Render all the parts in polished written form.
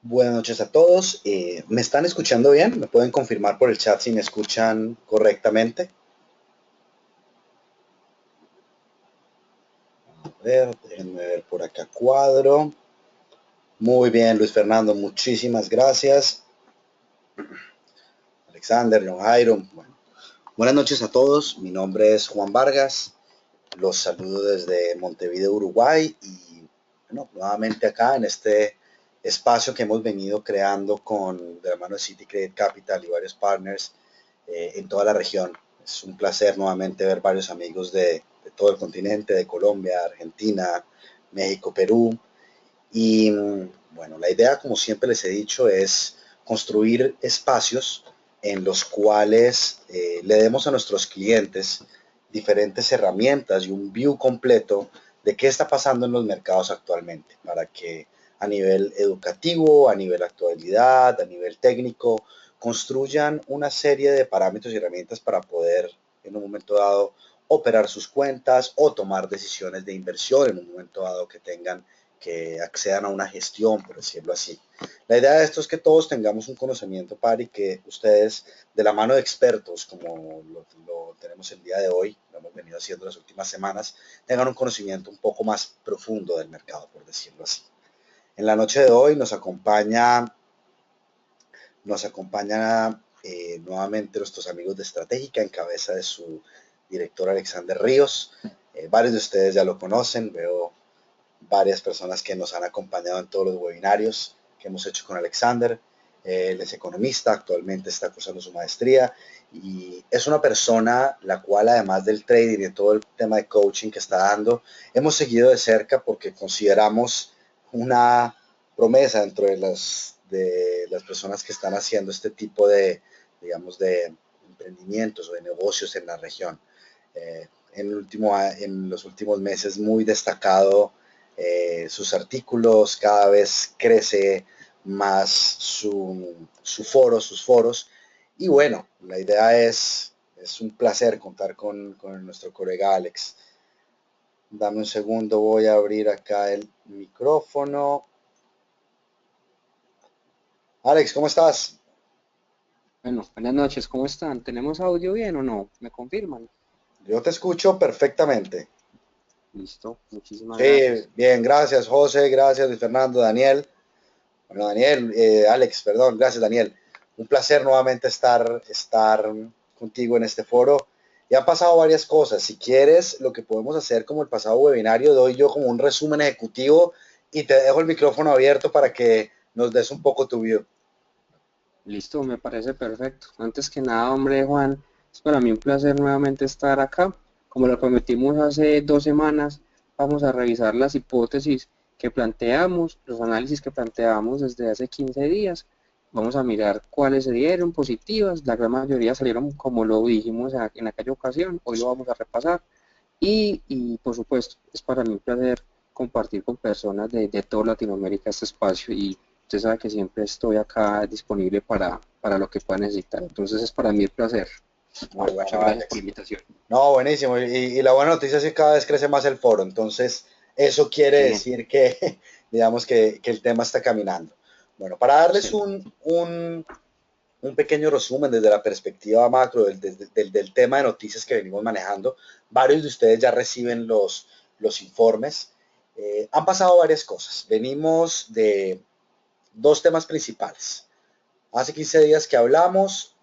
Buenas noches a todos. ¿Me están escuchando bien? ¿Me pueden confirmar por el chat si me escuchan correctamente? A ver, déjenme ver por acá cuadro. Muy bien, Luis Fernando, muchísimas gracias. Alexander, John Jairo. Bueno, buenas noches a todos. Mi nombre es Juan Vargas. Los saludo desde Montevideo, Uruguay. Y bueno, nuevamente acá en este espacio que hemos venido creando de la mano de City Credit Capital y varios partners en toda la región. Es un placer nuevamente ver varios amigos de todo el continente, de Colombia, Argentina, México, Perú. Y bueno, la idea, como siempre les he dicho, es construir espacios en los cuales le demos a nuestros clientes diferentes herramientas y un view completo de qué está pasando en los mercados actualmente, para que a nivel educativo, a nivel actualidad, a nivel técnico, construyan una serie de parámetros y herramientas para poder en un momento dado operar sus cuentas o tomar decisiones de inversión en un momento dado que tengan que accedan a una gestión, por decirlo así. La idea de esto es que todos tengamos un conocimiento par y que ustedes, de la mano de expertos, como lo tenemos el día de hoy, lo hemos venido haciendo las últimas semanas, tengan un conocimiento un poco más profundo del mercado, por decirlo así. En la noche de hoy nos acompaña nuevamente nuestros amigos de Estratégica en cabeza de su director Alexander Ríos. Varios de ustedes ya lo conocen, veo varias personas que nos han acompañado en todos los webinarios que hemos hecho con Alexander. Él es economista, actualmente está cursando su maestría y es una persona la cual, además del trading y de todo el tema de coaching que está dando, hemos seguido de cerca porque consideramos una promesa dentro de las personas que están haciendo este tipo de, digamos, de emprendimientos o de negocios en la región. En los últimos meses muy destacado sus artículos, cada vez crece más sus foros. Y bueno, la idea es un placer contar con nuestro colega Alex. Dame un segundo, voy a abrir acá el micrófono. Alex, ¿cómo estás? Bueno, buenas noches, ¿cómo están? ¿Tenemos audio bien o no? ¿Me confirman? Yo te escucho perfectamente. Listo, muchísimas Sí, gracias. bien, gracias José, gracias Luis Fernando, Daniel. Bueno, Daniel, Alex, perdón, gracias Daniel. Un placer nuevamente estar contigo en este foro. Ya han pasado varias cosas. Si quieres, lo que podemos hacer como el pasado webinario, doy yo como un resumen ejecutivo y te dejo el micrófono abierto para que nos des un poco tu view. Listo, me parece perfecto. Antes que nada, hombre, Juan, es para mí un placer nuevamente estar acá. Como lo prometimos hace 2 semanas, vamos a revisar las hipótesis que planteamos, los análisis que planteamos desde hace 15 días. Vamos a mirar cuáles se dieron positivas. La gran mayoría salieron como lo dijimos en aquella ocasión. Hoy lo vamos a repasar. Y por supuesto, es para mí un placer compartir con personas de toda Latinoamérica este espacio y usted sabe que siempre estoy acá disponible para lo que pueda necesitar. Entonces es para mí el placer. Muy Muchas bueno, gracias por la Alex. invitación. No, buenísimo. Y la buena noticia es que cada vez crece más el foro. Entonces, eso quiere Qué bien, decir que, digamos, que el tema está caminando. Bueno, para darles excelente. un pequeño resumen desde la perspectiva macro del tema de noticias que venimos manejando. Varios de ustedes ya reciben los informes. Han pasado varias cosas. Venimos de dos temas principales. Hace 15 días que hablamos,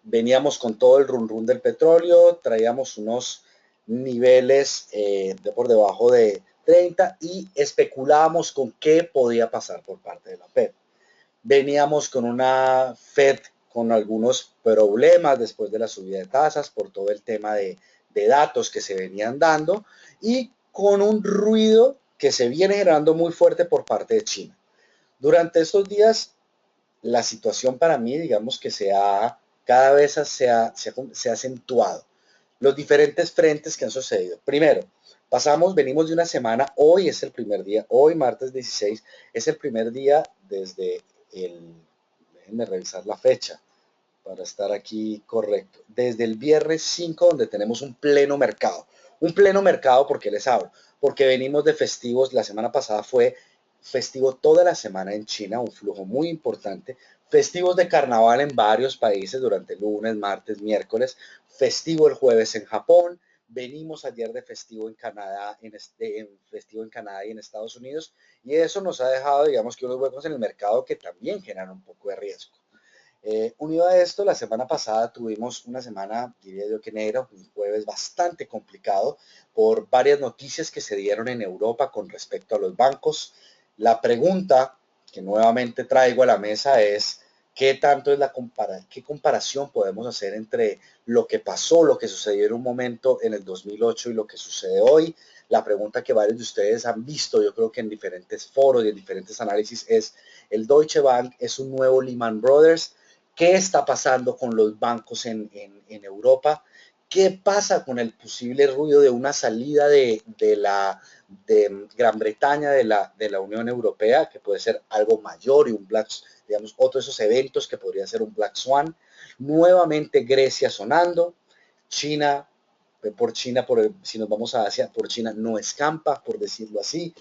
veníamos con todo el run run del petróleo, traíamos unos niveles de por debajo de 30 y especulábamos con qué podía pasar por parte de la Fed. Veníamos con una Fed con algunos problemas después de la subida de tasas por todo el tema de datos que se venían dando y con un ruido que se viene generando muy fuerte por parte de China. Durante estos días, la situación para mí, digamos que cada vez se ha acentuado. Los diferentes frentes que han sucedido. Primero, venimos de una semana, hoy es el primer día, hoy martes 16, es el primer día desde déjenme revisar la fecha para estar aquí correcto, desde el viernes 5 donde tenemos un pleno mercado, ¿por qué les hablo? Porque venimos de festivos, la semana pasada fue festivo toda la semana en China, un flujo muy importante, festivos de carnaval en varios países durante lunes, martes, miércoles, festivo el jueves en Japón, venimos ayer de festivo en Canadá, festivo en Canadá y en Estados Unidos, y eso nos ha dejado, digamos que unos huecos en el mercado que también generan un poco de riesgo. Unido a esto, la semana pasada tuvimos una semana, diría yo que enero, un jueves bastante complicado por varias noticias que se dieron en Europa con respecto a los bancos. La pregunta que nuevamente traigo a la mesa es, ¿qué tanto es qué comparación podemos hacer entre lo que pasó, lo que sucedió en un momento en el 2008 y lo que sucede hoy? La pregunta que varios de ustedes han visto, yo creo que en diferentes foros y en diferentes análisis, es, ¿el Deutsche Bank es un nuevo Lehman Brothers? ¿Qué está pasando con los bancos en Europa? ¿Qué pasa con el posible ruido de una salida de Gran Bretaña de la Unión Europea, que puede ser algo mayor y un Black, digamos, otro de esos eventos que podría ser un Black Swan? Nuevamente Grecia sonando, China, si nos vamos a Asia, por China no escampa, por decirlo así.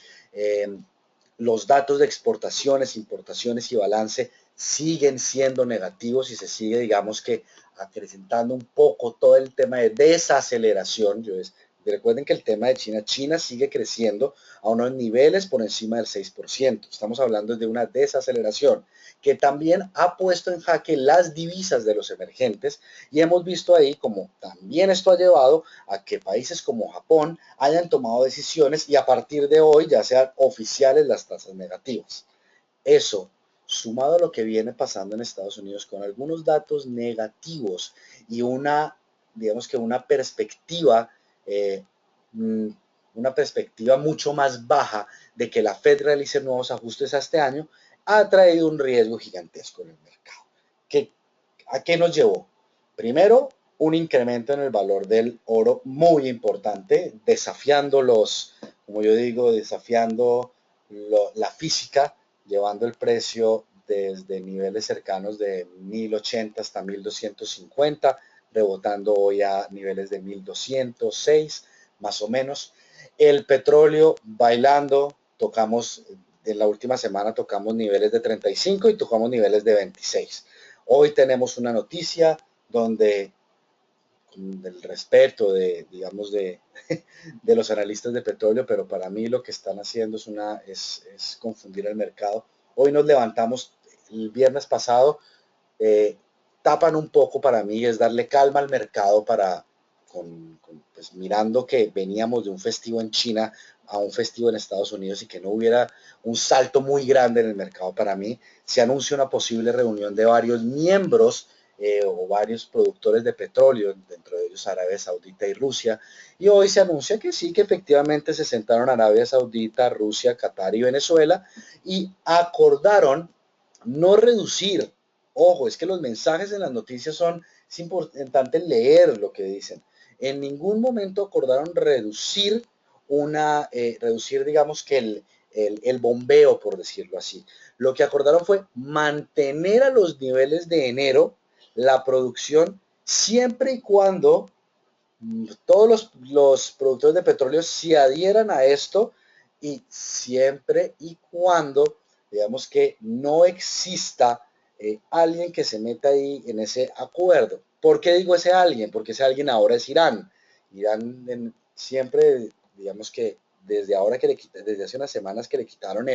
Los datos de exportaciones, importaciones y balance siguen siendo negativos y se sigue, digamos que, acrecentando un poco todo el tema de desaceleración. Recuerden que el tema de China sigue creciendo a unos niveles por encima del 6%. Estamos hablando de una desaceleración que también ha puesto en jaque las divisas de los emergentes y hemos visto ahí como también esto ha llevado a que países como Japón hayan tomado decisiones y a partir de hoy ya sean oficiales las tasas negativas. Eso, sumado a lo que viene pasando en Estados Unidos con algunos datos negativos y digamos que eh, una perspectiva mucho más baja de que la Fed realice nuevos ajustes a este año, ha traído un riesgo gigantesco en el mercado. ¿A qué nos llevó? Primero, un incremento en el valor del oro muy importante, desafiando como yo digo, desafiando la física, llevando el precio desde niveles cercanos de 1080 hasta 1250, rebotando hoy a niveles de 1206, más o menos. El petróleo bailando, en la última semana tocamos niveles de 35 y tocamos niveles de 26. Hoy tenemos una noticia donde, con el respeto digamos, de los analistas de petróleo, pero para mí lo que están haciendo es confundir el mercado. Hoy nos levantamos el viernes pasado, eh, tapan un poco para mí, es darle calma al mercado pues mirando que veníamos de un festivo en China a un festivo en Estados Unidos y que no hubiera un salto muy grande en el mercado para mí. Se anuncia una posible reunión de varios miembros o varios productores de petróleo, dentro de ellos Arabia Saudita y Rusia, y hoy se anuncia que sí, que efectivamente se sentaron Arabia Saudita, Rusia, Qatar y Venezuela y acordaron no reducir. Ojo, es que los mensajes en las noticias es importante leer lo que dicen. En ningún momento acordaron reducir, digamos que el bombeo, por decirlo así. Lo que acordaron fue mantener a los niveles de enero la producción siempre y cuando todos los productores de petróleo se adhieran a esto y siempre y cuando, digamos que no exista alguien que se meta ahí en ese acuerdo. ¿Por qué digo ese alguien? Porque ese alguien ahora es Irán. Irán siempre, digamos que desde ahora desde hace unas semanas que le quitaron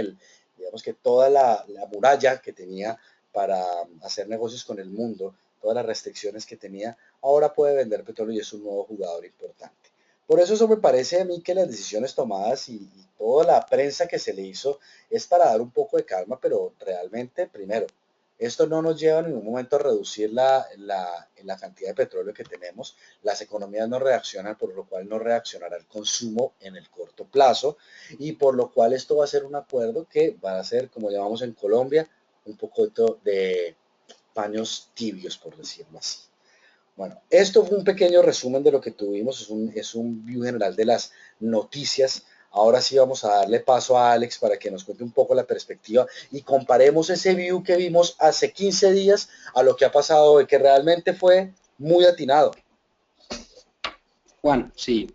digamos que toda la muralla que tenía para hacer negocios con el mundo, todas las restricciones que tenía, ahora puede vender petróleo y es un nuevo jugador importante. Por eso me parece a mí que las decisiones tomadas y toda la prensa que se le hizo es para dar un poco de calma, pero realmente, primero, esto no nos lleva en ningún momento a reducir la cantidad de petróleo que tenemos. Las economías no reaccionan, por lo cual no reaccionará el consumo en el corto plazo y por lo cual esto va a ser un acuerdo que va a ser, como llamamos en Colombia, un poco de paños tibios, por decirlo así. Bueno, esto fue un pequeño resumen de lo que tuvimos, es un view general de las noticias. Ahora sí vamos a darle paso a Alex para que nos cuente un poco la perspectiva y comparemos ese view que vimos hace 15 días a lo que ha pasado hoy, que realmente fue muy atinado. Juan, sí.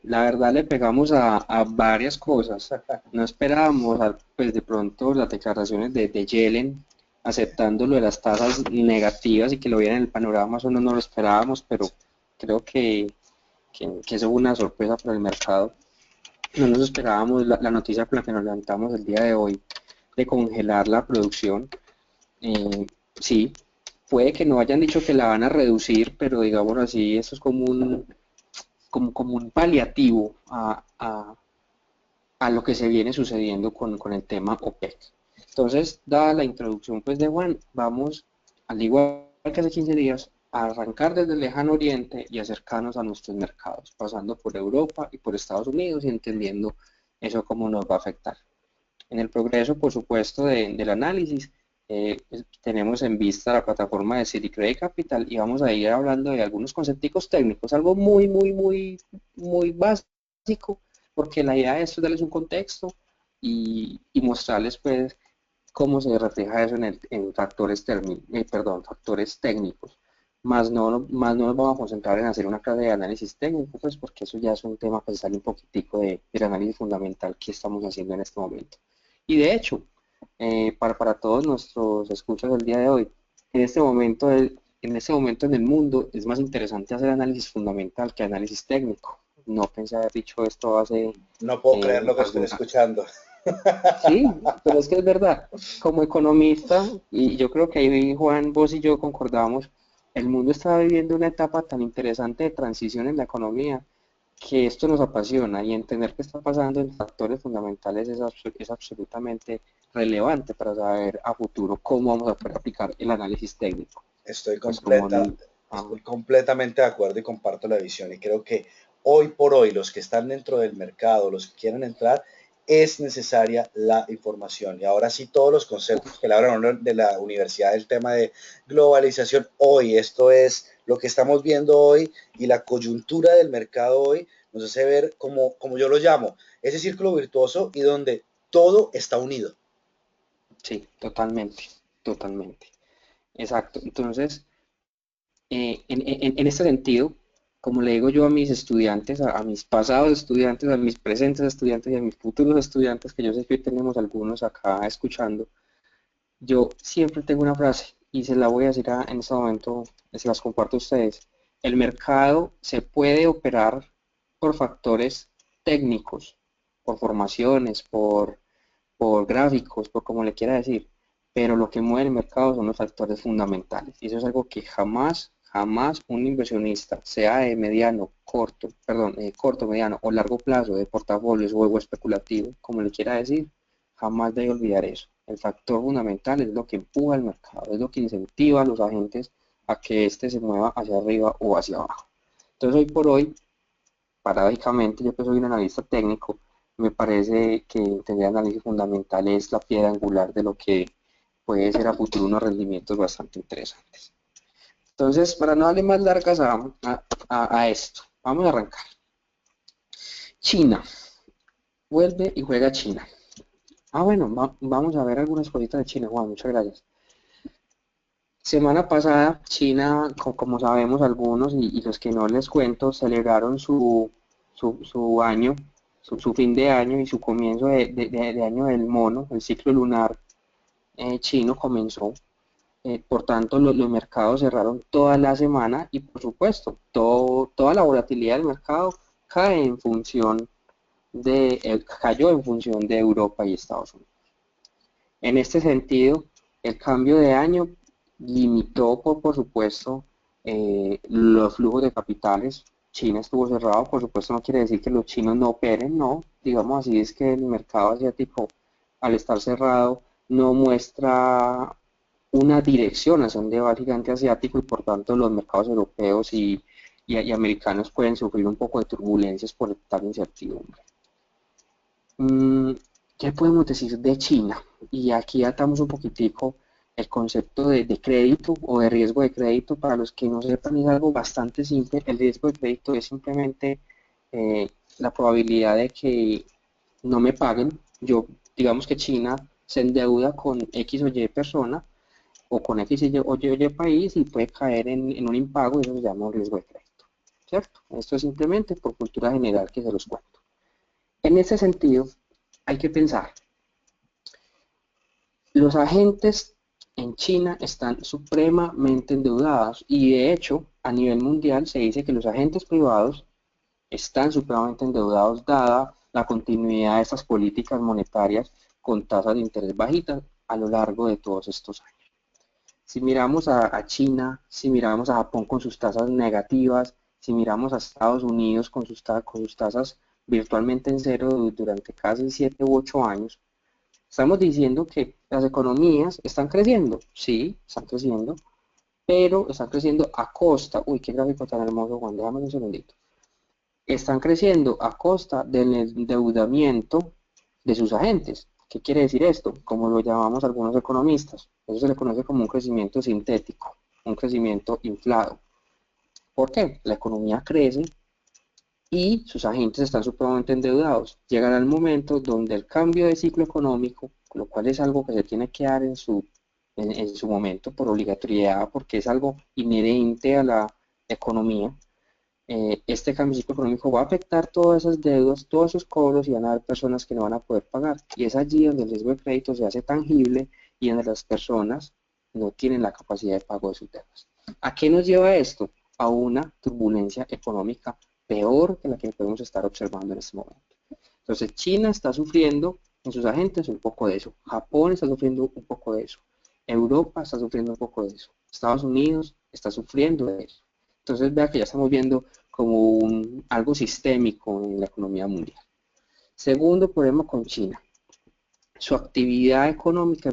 La verdad le pegamos a varias cosas. No esperábamos, pues de pronto las declaraciones de Yellen aceptando lo de las tasas negativas y que lo viera en el panorama, eso no lo esperábamos, pero creo que eso fue una sorpresa para el mercado. No nos esperábamos la noticia con la que nos levantamos el día de hoy de congelar la producción. Sí, puede que no hayan dicho que la van a reducir, pero digamos así, eso es como un paliativo a lo que se viene sucediendo con el tema OPEC. Entonces, dada la introducción pues de Juan, vamos, al igual que hace 15 días, a arrancar desde el lejano oriente y acercarnos a nuestros mercados, pasando por Europa y por Estados Unidos y entendiendo eso cómo nos va a afectar. En el progreso, por supuesto, del análisis, pues, tenemos en vista la plataforma de City Credit Capital y vamos a ir hablando de algunos conceptos técnicos, algo muy básico, porque la idea de esto es darles un contexto y mostrarles pues cómo se refleja eso en factores técnicos. Más no nos vamos a concentrar en hacer una clase de análisis técnico, pues porque eso ya es un tema que se sale un poquitico del análisis fundamental que estamos haciendo en este momento. Y de hecho, para todos nuestros escuchas del día de hoy, en este momento, en este momento en el mundo es más interesante hacer análisis fundamental que análisis técnico. No pensé haber dicho esto hace No puedo creer lo que estoy algún, escuchando. sí, pero es que es verdad. Como economista, y yo creo que ahí Juan, vos y yo concordamos, el mundo está viviendo una etapa tan interesante de transición en la economía que esto nos apasiona y entender qué está pasando en factores fundamentales es absolutamente relevante para saber a futuro cómo vamos a poder aplicar el análisis técnico. Estoy Pues como, ah, estoy completamente de acuerdo y comparto la visión. Y creo que hoy por hoy, los que están dentro del mercado, los que quieren entrar, es necesaria la información. Y ahora sí, todos los conceptos que le hablan de la universidad del tema de globalización, hoy, esto es lo que estamos viendo hoy y la coyuntura del mercado hoy nos hace ver como yo lo llamo, ese círculo virtuoso y donde todo está unido. sí, totalmente, totalmente. Exacto. Entonces, en este sentido, como le digo yo a mis estudiantes, a mis pasados estudiantes, a mis presentes estudiantes y a mis futuros estudiantes, que yo sé que hoy tenemos algunos acá escuchando, yo siempre tengo una frase y se la voy a decir en este momento, se las comparto a ustedes. El mercado se puede operar por factores técnicos, por formaciones, por gráficos, por como le quiera decir, pero lo que mueve el mercado son los factores fundamentales. Y eso es algo que jamás un inversionista, sea de mediano, corto, mediano o largo plazo, de portafolios o especulativo, como le quiera decir, jamás debe olvidar eso. El factor fundamental es lo que empuja el mercado, es lo que incentiva a los agentes a que éste se mueva hacia arriba o hacia abajo. Entonces, hoy por hoy, paradójicamente, yo que soy un analista técnico, me parece que entender análisis fundamental es la piedra angular de lo que puede ser a futuro unos rendimientos bastante interesantes. Entonces, para no darle más largas a esto, vamos a arrancar. China, vuelve y juega China. Bueno, vamos a ver algunas cositas de China, Juan, muchas gracias. Semana pasada, China, como sabemos algunos y los que no les cuento, celebraron su año, su fin de año y su comienzo de año del mono, el ciclo lunar chino comenzó. Por tanto, los mercados cerraron toda la semana y, por supuesto, toda la volatilidad del mercado cayó en función de Europa y Estados Unidos. En este sentido, el cambio de año limitó, por supuesto, los flujos de capitales. China estuvo cerrado, por supuesto, no quiere decir que los chinos no operen, no. Digamos así, es que el mercado asiático, al estar cerrado, no muestra una dirección hacia donde va el gigante asiático y por tanto los mercados europeos y americanos pueden sufrir un poco de turbulencias por tal incertidumbre. Mm, ¿Qué podemos decir de China? Y aquí atamos un poquitico el concepto de crédito o de riesgo de crédito. Para los que no sepan, es algo bastante simple. El riesgo de crédito es simplemente la probabilidad de que no me paguen. Digamos que China se endeuda con X o Y persona o con X o Y país y puede caer en un impago y eso se llama un riesgo de crédito. ¿cierto? Esto es simplemente por cultura general que se los cuento. En ese sentido, hay que pensar, los agentes en China están supremamente endeudados y de hecho, a nivel mundial se dice que los agentes privados están supremamente endeudados dada la continuidad de estas políticas monetarias con tasas de interés bajitas a lo largo de todos estos años. Si miramos a China, si miramos a Japón con sus tasas negativas, si miramos a Estados Unidos con sus tasas virtualmente en cero durante casi 7 u 8 años, estamos diciendo que las economías están creciendo, sí, están creciendo, pero están creciendo a costa, uy, qué gráfico tan hermoso, Juan, déjame un segundito, están creciendo a costa del endeudamiento de sus agentes. ¿Qué quiere decir esto? Como lo llamamos algunos economistas, eso se le conoce como un crecimiento sintético, un crecimiento inflado. ¿Por qué? La economía crece y sus agentes están supremamente endeudados. Llegará el momento donde el cambio de ciclo económico, lo cual es algo que se tiene que dar en su momento por obligatoriedad, porque es algo inherente a la economía, este cambio de ciclo económico va a afectar todas esas deudas, todos esos cobros y van a haber personas que no van a poder pagar. Y es allí donde el riesgo de crédito se hace tangible y donde las personas no tienen la capacidad de pago de sus deudas. ¿A qué nos lleva esto? A una turbulencia económica peor que la que podemos estar observando en este momento. Entonces China está sufriendo en sus agentes un poco de eso, Japón está sufriendo un poco de eso, Europa está sufriendo un poco de eso, Estados Unidos está sufriendo de eso. Entonces vea que ya estamos viendo como algo sistémico en la economía mundial. Segundo problema con China. Su actividad económica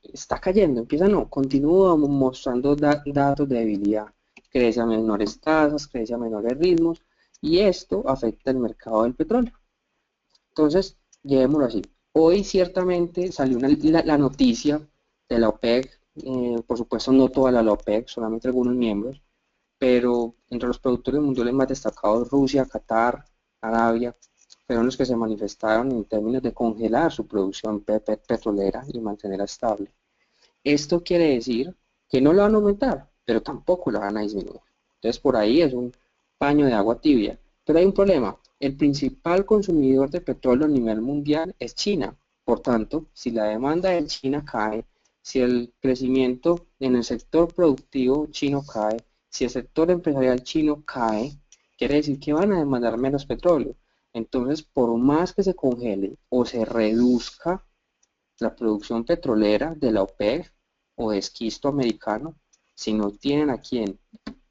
está cayendo, continúa mostrando datos de debilidad. Crece a menores tasas, crece a menores ritmos y esto afecta el mercado del petróleo. Entonces, llevémoslo así. Hoy ciertamente salió la noticia de la OPEC, por supuesto no toda la OPEC, solamente algunos miembros, pero entre los productores mundiales más destacados, Rusia, Qatar, Arabia, fueron los que se manifestaron en términos de congelar su producción petrolera y mantenerla estable. Esto quiere decir que no la van a aumentar, pero tampoco la van a disminuir. Entonces por ahí es un paño de agua tibia. Pero hay un problema. El principal consumidor de petróleo a nivel mundial es China. Por tanto, si la demanda de China cae, si el crecimiento en el sector productivo chino cae, si el sector empresarial chino cae, quiere decir que van a demandar menos petróleo. Entonces, por más que se congele o se reduzca la producción petrolera de la OPEC o de esquisto americano, si no tienen a quién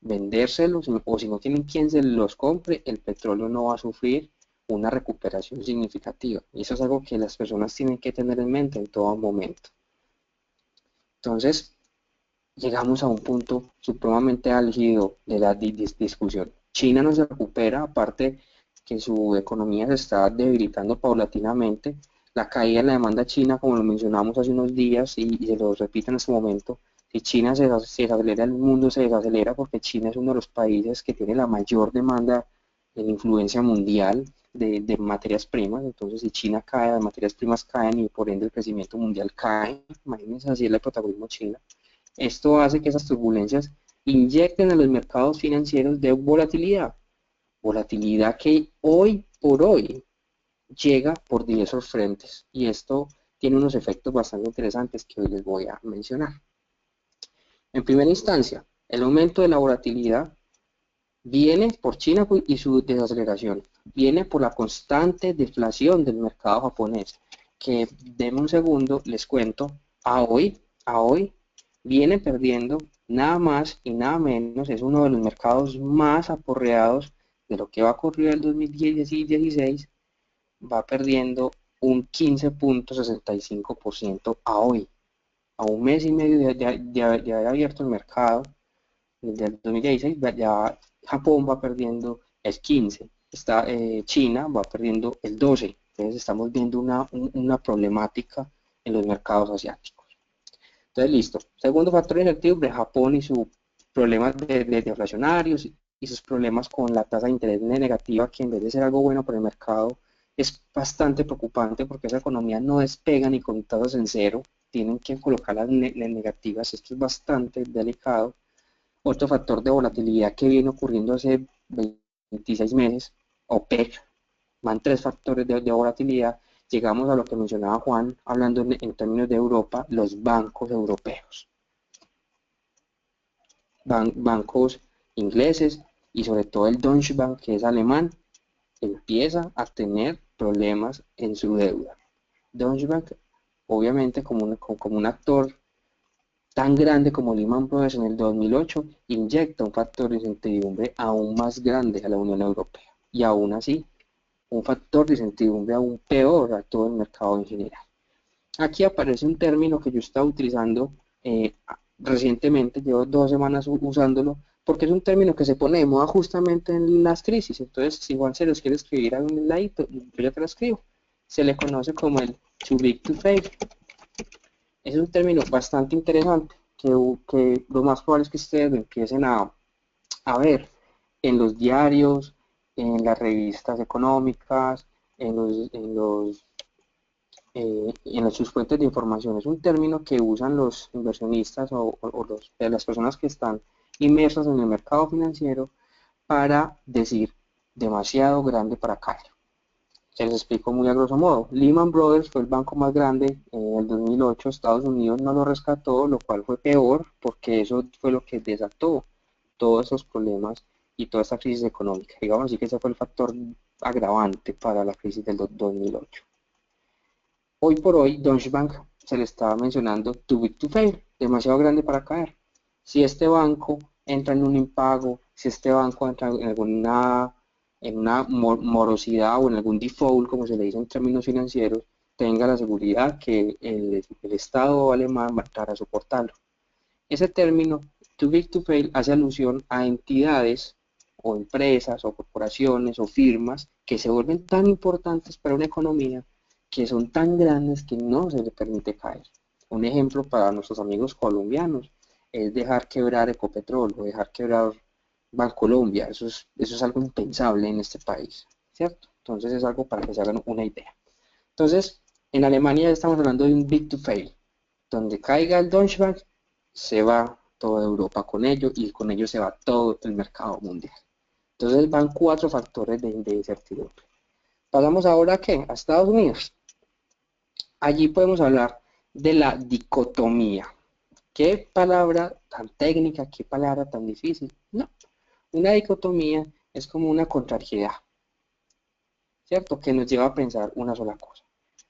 vendérselos o si no tienen quien se los compre, el petróleo no va a sufrir una recuperación significativa. Y eso es algo que las personas tienen que tener en mente en todo momento. Entonces, llegamos a un punto supremamente álgido de la discusión. China no se recupera, aparte que su economía se está debilitando paulatinamente. La caída de la demanda china, como lo mencionamos hace unos días y se lo repito en este momento, si China se desacelera, el mundo se desacelera porque China es uno de los países que tiene la mayor demanda en influencia mundial de materias primas. Entonces, si China cae, las materias primas caen y por ende el crecimiento mundial cae. Imagínense así el protagonismo de China. Esto hace que esas turbulencias inyecten a los mercados financieros de volatilidad. Volatilidad que hoy por hoy llega por diversos frentes. Y esto tiene unos efectos bastante interesantes que hoy les voy a mencionar. En primera instancia, el aumento de la volatilidad viene por China y su desaceleración. Viene por la constante deflación del mercado japonés. Que, denme un segundo, les cuento, a hoy viene perdiendo nada más y nada menos, es uno de los mercados más aporreados de lo que va a ocurrir el 2016, va perdiendo un 15.65% a hoy, a un mes y medio de haber abierto el mercado del 2016, ya Japón va perdiendo el 15%, China va perdiendo el 12%, entonces estamos viendo una problemática en los mercados asiáticos. Entonces, listo. Segundo factor incertidumbre, Japón y sus problemas de deflacionarios y sus problemas con la tasa de interés negativa, que en vez de ser algo bueno para el mercado, es bastante preocupante porque esa economía no despega ni con tasas en cero, tienen que colocarlas negativas, esto es bastante delicado. Otro factor de volatilidad que viene ocurriendo hace 26 meses, OPEC, van tres factores de volatilidad, llegamos a lo que mencionaba Juan, hablando en términos de Europa, los bancos europeos, bancos ingleses y sobre todo el Deutsche Bank, que es alemán, empieza a tener problemas en su deuda. Deutsche Bank, obviamente, como un actor tan grande como Lehman Brothers en el 2008, inyecta un factor de incertidumbre aún más grande a la Unión Europea. Y aún así, un factor de incertidumbre aún peor a todo el mercado en general. Aquí aparece un término que yo estaba utilizando recientemente, llevo 2 semanas usándolo, porque es un término que se pone de moda justamente en las crisis. Entonces, si Juan se los quiere escribir a un ladito, yo ya te lo escribo. Se le conoce como el too big to fail. Es un término bastante interesante que lo más probable es que ustedes lo empiecen a ver en los diarios, en las revistas económicas, en sus fuentes de información. Es un término que usan los inversionistas las personas que están inmersas en el mercado financiero para decir demasiado grande para caer. Se les explico muy a grosso modo. Lehman Brothers fue el banco más grande en el 2008. Estados Unidos no lo rescató, lo cual fue peor porque eso fue lo que desató todos esos problemas y toda esta crisis económica. Digamos así que ese fue el factor agravante para la crisis del 2008. Hoy por hoy, Deutsche Bank se le estaba mencionando too big to fail, demasiado grande para caer. Si este banco entra en un impago, si este banco entra en una morosidad o en algún default, como se le dice en términos financieros, tenga la seguridad que el Estado alemán va a entrar a soportarlo. Ese término, too big to fail, hace alusión a entidades o empresas o corporaciones o firmas que se vuelven tan importantes para una economía que son tan grandes que no se le permite caer. Un ejemplo para nuestros amigos colombianos es dejar quebrar Ecopetrol o dejar quebrar Bancolombia. Eso es algo impensable en este país, ¿cierto? Entonces es algo para que se hagan una idea. Entonces, en Alemania estamos hablando de un big to fail. Donde caiga el Deutsche Bank, se va toda Europa con ello y con ello se va todo el mercado mundial. Entonces van cuatro factores de incertidumbre. Pasamos ahora ¿a qué? A Estados Unidos. Allí podemos hablar de la dicotomía. ¿Qué palabra tan técnica? ¿Qué palabra tan difícil? No. Una dicotomía es como una contrariedad, ¿cierto? Que nos lleva a pensar una sola cosa.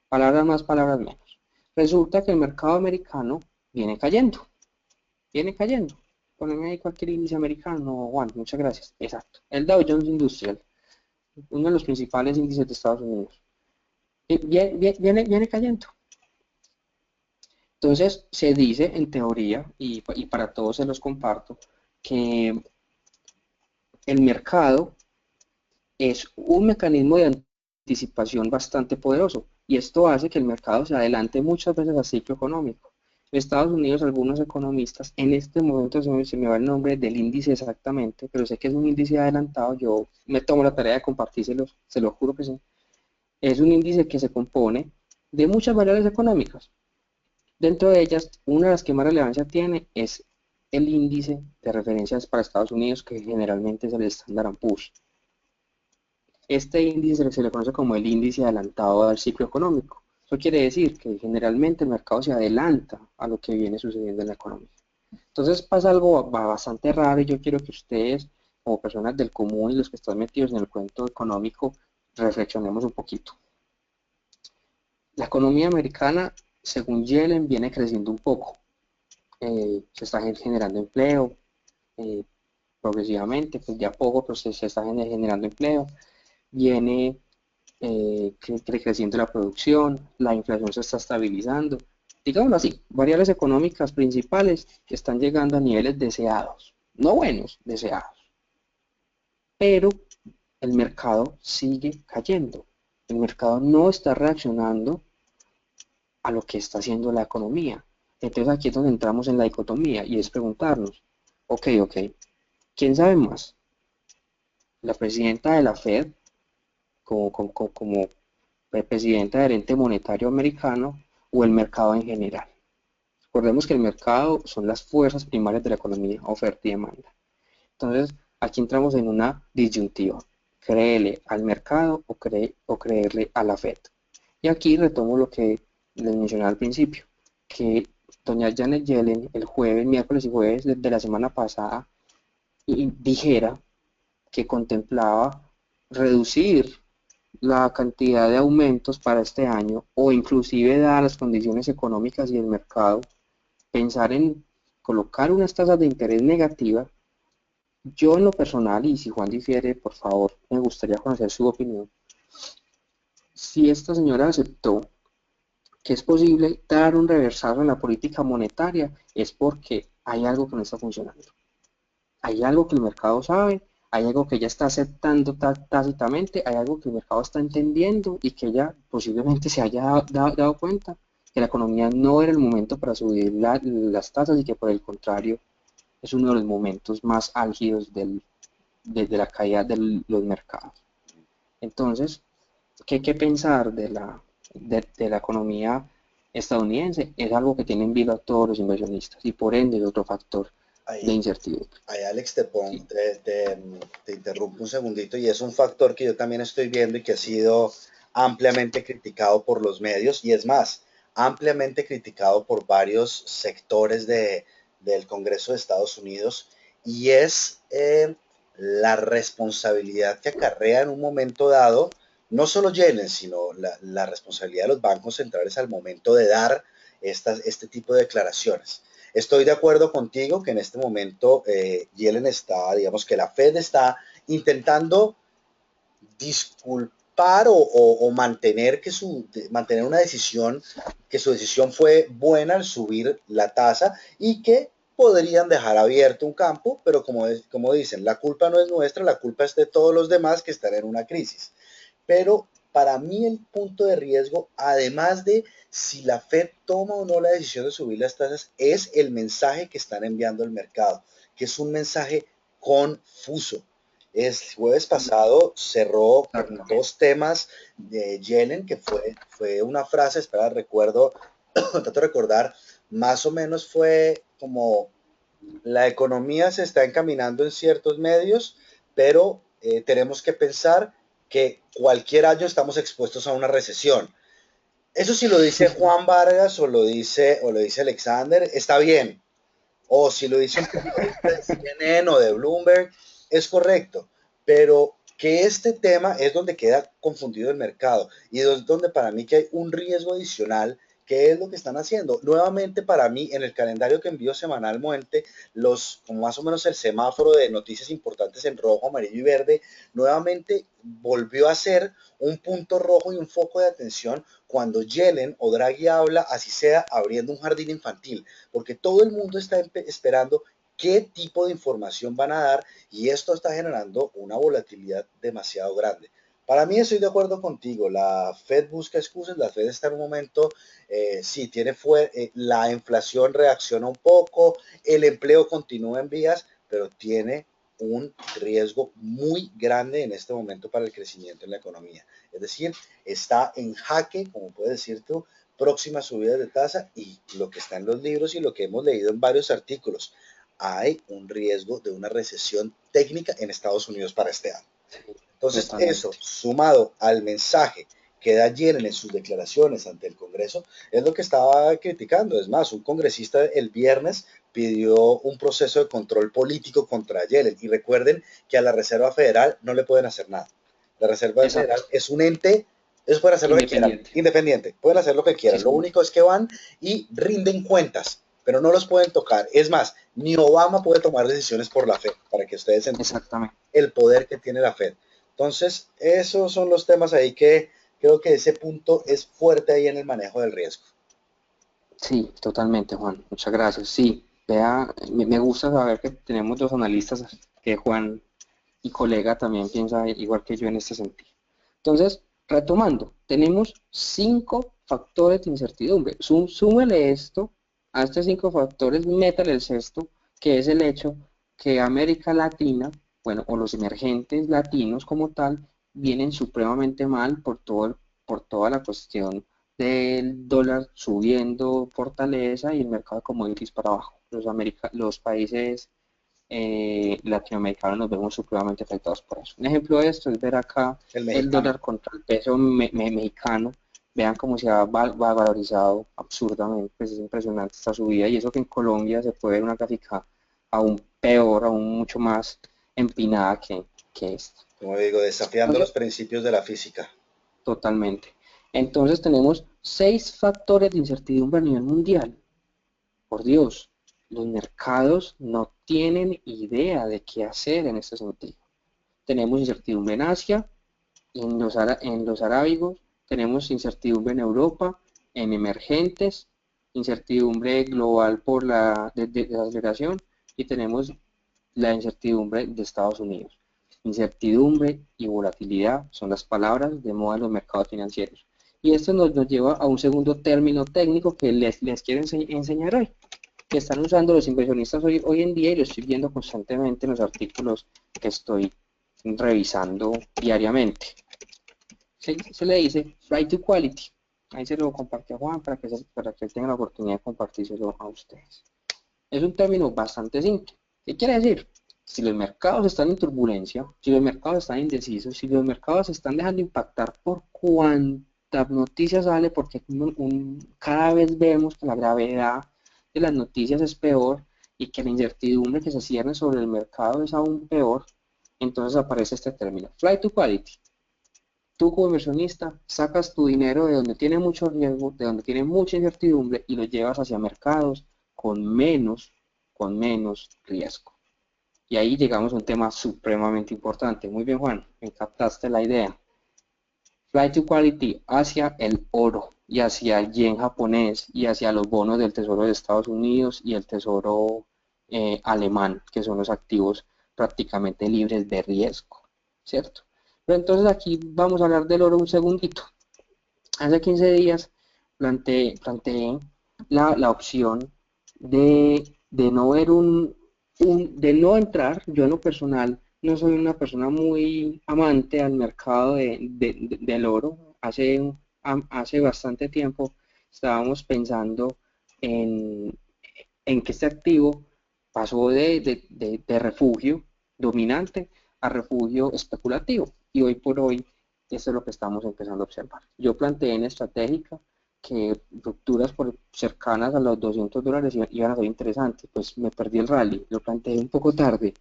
Palabras más, palabras menos. Resulta que el mercado americano viene cayendo. Viene cayendo. Poneme ahí cualquier índice americano, Juan, muchas gracias. Exacto. El Dow Jones Industrial, uno de los principales índices de Estados Unidos. Viene cayendo. Entonces, se dice en teoría, y para todos se los comparto, que el mercado es un mecanismo de anticipación bastante poderoso, y esto hace que el mercado se adelante muchas veces al ciclo económico. En Estados Unidos, algunos economistas, en este momento se me va el nombre del índice exactamente, pero sé que es un índice adelantado, yo me tomo la tarea de compartírselos, se lo juro que sí. Es un índice que se compone de muchas variables económicas. Dentro de ellas, una de las que más relevancia tiene es el índice de referencias para Estados Unidos, que generalmente es el Standard & Poor's. Este índice se le conoce como el índice adelantado al ciclo económico. Eso quiere decir que generalmente el mercado se adelanta a lo que viene sucediendo en la economía. Entonces pasa algo bastante raro y yo quiero que ustedes, como personas del común y los que están metidos en el cuento económico, reflexionemos un poquito. La economía americana, según Yellen, viene creciendo un poco. Se está generando empleo progresivamente, pues de a poco pero se está generando empleo. Viene creciendo la producción, la inflación se está estabilizando. Digámoslo así, variables económicas principales que están llegando a niveles deseados. No buenos, deseados. Pero el mercado sigue cayendo. El mercado no está reaccionando a lo que está haciendo la economía. Entonces aquí es donde entramos en la dicotomía y es preguntarnos, ok, ¿quién sabe más? ¿La presidenta de la Fed como presidenta del ente monetario americano o el mercado en general? Recordemos que el mercado son las fuerzas primarias de la economía, oferta y demanda. Entonces, aquí entramos en una disyuntiva, créele al mercado o creerle a la Fed. Y aquí retomo lo que les mencioné al principio, que doña Janet Yellen el jueves, miércoles y jueves de la semana pasada dijera que contemplaba reducir la cantidad de aumentos para este año o inclusive dadas las condiciones económicas y el mercado, pensar en colocar unas tasas de interés negativas. Yo en lo personal, y si Juan difiere, por favor, me gustaría conocer su opinión. Si esta señora aceptó que es posible dar un reversazo en la política monetaria, es porque hay algo que no está funcionando. Hay algo que el mercado sabe, hay algo que ella está aceptando tácitamente, hay algo que el mercado está entendiendo y que ella posiblemente se haya dado cuenta que la economía no era el momento para subir las tasas y que por el contrario es uno de los momentos más álgidos de la caída de los mercados. Entonces, ¿qué pensar de la economía estadounidense? Es algo que tienen visto a todos los inversionistas y por ende es otro factor de Ahí, incertidumbre. ahí Alex, Sí, te interrumpo un segundito y es un factor que yo también estoy viendo y que ha sido ampliamente criticado por los medios y es más, ampliamente criticado por varios sectores del Congreso de Estados Unidos y es la responsabilidad que acarrea en un momento dado, no solo Yellen, sino la responsabilidad de los bancos centrales al momento de dar este tipo de declaraciones. Estoy de acuerdo contigo que en este momento Yellen está, digamos que la Fed está intentando disculpar o mantener, mantener una decisión, que su decisión fue buena al subir la tasa y que podrían dejar abierto un campo, pero como dicen, la culpa no es nuestra, la culpa es de todos los demás que están en una crisis. Pero para mí el punto de riesgo, además de si la Fed toma o no la decisión de subir las tasas, es el mensaje que están enviando al mercado, que es un mensaje confuso. El jueves pasado cerró con exactamente. dos temas de Yellen, que fue una frase, espera, recuerdo, trato de recordar, más o menos fue como la economía se está encaminando en ciertos medios, pero tenemos que pensar que cualquier año estamos expuestos a una recesión. Eso si lo dice Juan Vargas o lo dice Alexander, está bien. O si lo dice un periodista de CNN o de Bloomberg, es correcto. Pero que este tema es donde queda confundido el mercado y es donde para mí que hay un riesgo adicional. ¿Qué es lo que están haciendo? Nuevamente para mí, en el calendario que envío semanalmente, como más o menos el semáforo de noticias importantes en rojo, amarillo y verde, nuevamente volvió a ser un punto rojo y un foco de atención cuando Yellen o Draghi habla, así sea, abriendo un jardín infantil, porque todo el mundo está esperando qué tipo de información van a dar y esto está generando una volatilidad demasiado grande. Para mí estoy de acuerdo contigo, la Fed busca excusas, la Fed está en un momento, sí, la inflación reacciona un poco, el empleo continúa en vías, pero tiene un riesgo muy grande en este momento para el crecimiento en la economía. Es decir, está en jaque, como puedes decir tú, próximas subidas de tasa y lo que está en los libros y lo que hemos leído en varios artículos. Hay un riesgo de una recesión técnica en Estados Unidos para este año. Sí, Entonces, eso, totalmente. sumado al mensaje que da Yellen en sus declaraciones ante el Congreso, es lo que estaba criticando. Es más, un congresista el viernes pidió un proceso de control político contra Yellen. Y recuerden que a la Reserva Federal no le pueden hacer nada. La Reserva Federal Exacto. es un ente, ellos pueden hacer lo que quieran, Independiente. independiente, pueden hacer lo que Sí, quieran. Lo señor. único es que van y rinden cuentas, pero no los pueden tocar. Es más, ni Obama puede tomar decisiones por la Fed, para que ustedes entiendan Exactamente. el poder que tiene la Fed. Entonces, esos son los temas ahí que creo que ese punto es fuerte ahí en el manejo del riesgo. Sí, totalmente, Juan. Muchas gracias. Sí, vea, me gusta saber que tenemos dos analistas, que Juan y colega también piensa igual que yo en este sentido. Entonces, retomando, tenemos 5 factores de incertidumbre. Súmele esto a estos 5 factores, métale el sexto, que es el hecho que América Latina, bueno, o los emergentes latinos como tal, vienen supremamente mal por toda la cuestión del dólar subiendo fortaleza y el mercado de commodities para abajo. Los países latinoamericanos nos vemos supremamente afectados por eso. Un ejemplo de esto es ver acá El el mexicano. dólar contra el peso mexicano. Vean cómo se ha valorizado absurdamente, pues es impresionante esta subida, y eso que en Colombia se puede ver una gráfica aún peor, aún mucho más empinada que esta. Como digo, desafiando los Entonces, principios de la física. totalmente. Entonces tenemos 6 factores de incertidumbre a nivel mundial. Por Dios, los mercados no tienen idea de qué hacer en este sentido. Tenemos incertidumbre en Asia, en los arábigos, tenemos incertidumbre en Europa, en emergentes, incertidumbre global por la aceleración, y tenemos la incertidumbre de Estados Unidos. Incertidumbre y volatilidad son las palabras de moda en los mercados financieros. Y esto nos lleva a un segundo término técnico que les quiero enseñar hoy, que están usando los inversionistas hoy en día, y lo estoy viendo constantemente en los artículos que estoy revisando diariamente. Se le dice Flight to Quality. Ahí se lo compartí a Juan para que tenga la oportunidad de compartírselo a ustedes. Es un término bastante simple. ¿Qué quiere decir? Si los mercados están en turbulencia, si los mercados están indecisos, si los mercados se están dejando impactar por cuánta noticia sale, porque cada vez vemos que la gravedad de las noticias es peor y que la incertidumbre que se cierne sobre el mercado es aún peor, entonces aparece este término, Flight to Quality. Tú como inversionista sacas tu dinero de donde tiene mucho riesgo, de donde tiene mucha incertidumbre, y lo llevas hacia mercados con menos riesgo. Y ahí llegamos a un tema supremamente importante. Muy bien, Juan, me captaste la idea. Flight to Quality hacia el oro y hacia el yen japonés y hacia los bonos del Tesoro de Estados Unidos y el Tesoro alemán, que son los activos prácticamente libres de riesgo, ¿cierto? Pero entonces aquí vamos a hablar del oro un segundito. Hace 15 días planteé la opción de no ver de no entrar. Yo en lo personal no soy una persona muy amante al mercado del oro. Hace bastante tiempo estábamos pensando en, en que este activo pasó de refugio dominante a refugio especulativo, y hoy por hoy eso es lo que estamos empezando a observar. Yo planteé en estratégica que rupturas cercanas a los $200 iban a ser interesantes, pues me perdí el rally, lo planteé un poco tarde,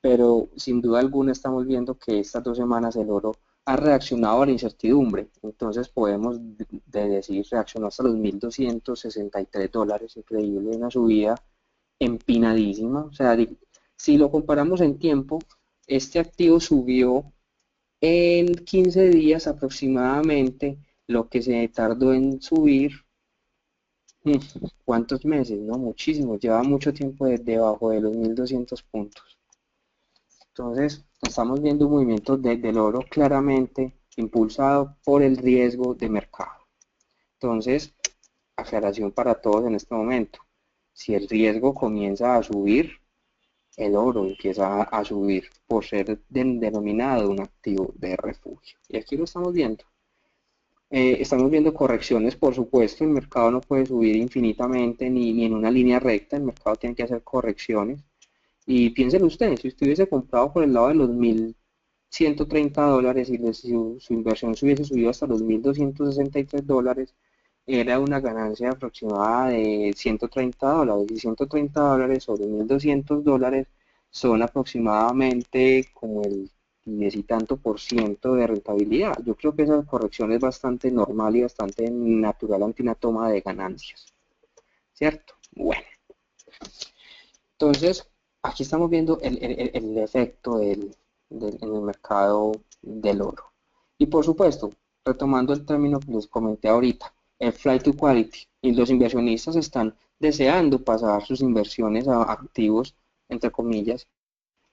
pero sin duda alguna estamos viendo que estas 2 semanas el oro ha reaccionado a la incertidumbre. Entonces podemos decir, reaccionó hasta los $1.263, increíble, una subida empinadísima. O sea, si lo comparamos en tiempo, este activo subió en 15 días aproximadamente lo que se tardó en subir. ¿Cuántos meses? No, muchísimo. Lleva mucho tiempo debajo de los 1.200 puntos. Entonces, estamos viendo un movimiento del oro claramente impulsado por el riesgo de mercado. Entonces, aclaración para todos en este momento. Si el riesgo comienza a subir, el oro empieza a subir por ser denominado un activo de refugio. Y aquí lo estamos viendo. Estamos viendo correcciones, por supuesto. El mercado no puede subir infinitamente ni en una línea recta. El mercado tiene que hacer correcciones. Y piensen ustedes, si usted hubiese comprado por el lado de los $1.130 y su inversión se hubiese subido hasta los $1.263, era una ganancia aproximada de $130. Y $130 sobre $1.200 son aproximadamente como el 10 y tanto por ciento de rentabilidad. Yo creo que esa corrección es bastante normal y bastante natural ante una toma de ganancias, ¿cierto? Bueno, entonces aquí estamos viendo el efecto en el mercado del oro. Y por supuesto, retomando el término que les comenté ahorita, el flight to quality, y los inversionistas están deseando pasar sus inversiones a activos, entre comillas,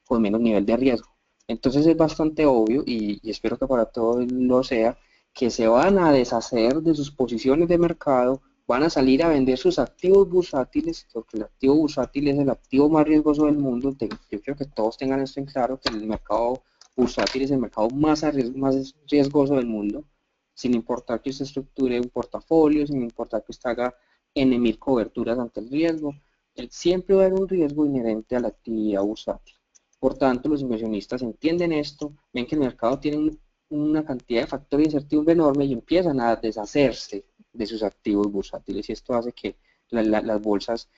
con menos nivel de riesgo. Entonces es bastante obvio, y espero que para todos lo sea, que se van a deshacer de sus posiciones de mercado, van a salir a vender sus activos bursátiles, porque el activo bursátil es el activo más riesgoso del mundo. Yo creo que todos tengan esto en claro, que el mercado bursátil es el mercado más riesgoso del mundo, sin importar que usted estructure un portafolio, sin importar que usted haga N mil coberturas ante el riesgo. Siempre va a haber un riesgo inherente a la actividad bursátil. Por tanto, los inversionistas entienden esto, ven que el mercado tiene una cantidad de factores de incertidumbre enorme y empiezan a deshacerse de sus activos bursátiles. Y esto hace que las bolsas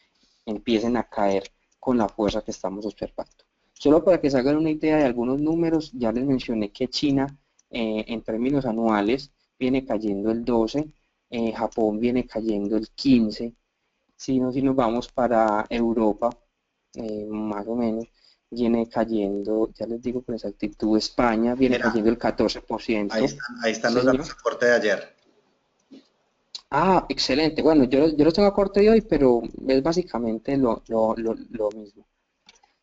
empiecen a caer con la fuerza que estamos observando. Solo para que se hagan una idea de algunos números, ya les mencioné que China en términos anuales viene cayendo el 12, Japón viene cayendo el 15, si nos vamos para Europa, más o menos, viene cayendo, ya les digo con exactitud, España viene Mira, cayendo el 14%, ahí están los señor. datos de corte de ayer. Ah, excelente. Bueno, yo los tengo a corte de hoy, pero es básicamente lo mismo,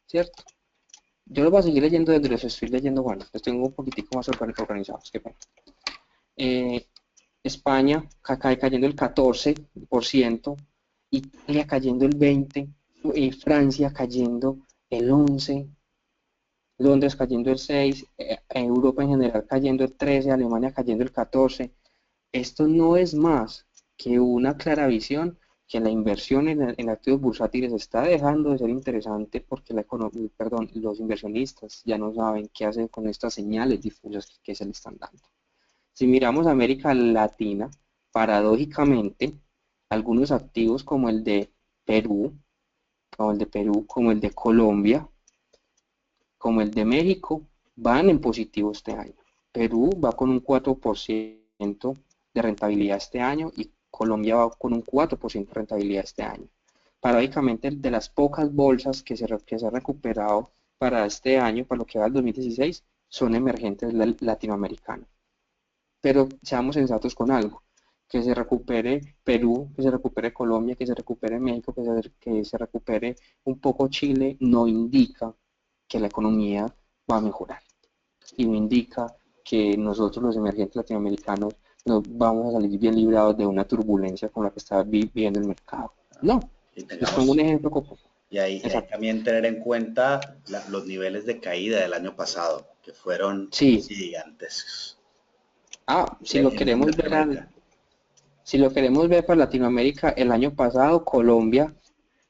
¿cierto? Yo los voy a seguir leyendo desde los estoy leyendo, bueno, los tengo un poquitico más organizados, qué pena. Eh, España cae cayendo el 14%, Italia cayendo el 20%, Francia cayendo el 11%, Londres cayendo el 6%, Europa en general cayendo el 13%, Alemania cayendo el 14%. Esto no es más que una clara visión que la inversión en activos bursátiles está dejando de ser interesante porque los inversionistas ya no saben qué hacer con estas señales difusas que se le están dando. Si miramos América Latina, paradójicamente, algunos activos Perú, como el de Perú, como el de Colombia, como el de México, van en positivo este año. Perú va con un 4% de rentabilidad este año y Colombia va con un 4% de rentabilidad este año. Paradójicamente, de las pocas bolsas que se ha recuperado para este año, para lo que va al 2016, son emergentes latinoamericanos. Pero seamos sensatos con algo, que se recupere Perú, que se recupere Colombia, que se recupere México, que se recupere un poco Chile, no indica que la economía va a mejorar y no indica que nosotros los emergentes latinoamericanos nos vamos a salir bien librados de una turbulencia con la que está viviendo el mercado. No, Y les pongo un tengamos, ejemplo. y ahí Exacto. también tener en cuenta los niveles de caída del año pasado, que fueron Sí. gigantescos Si lo en queremos ver Latinoamérica. si lo queremos ver para Latinoamérica, el año pasado Colombia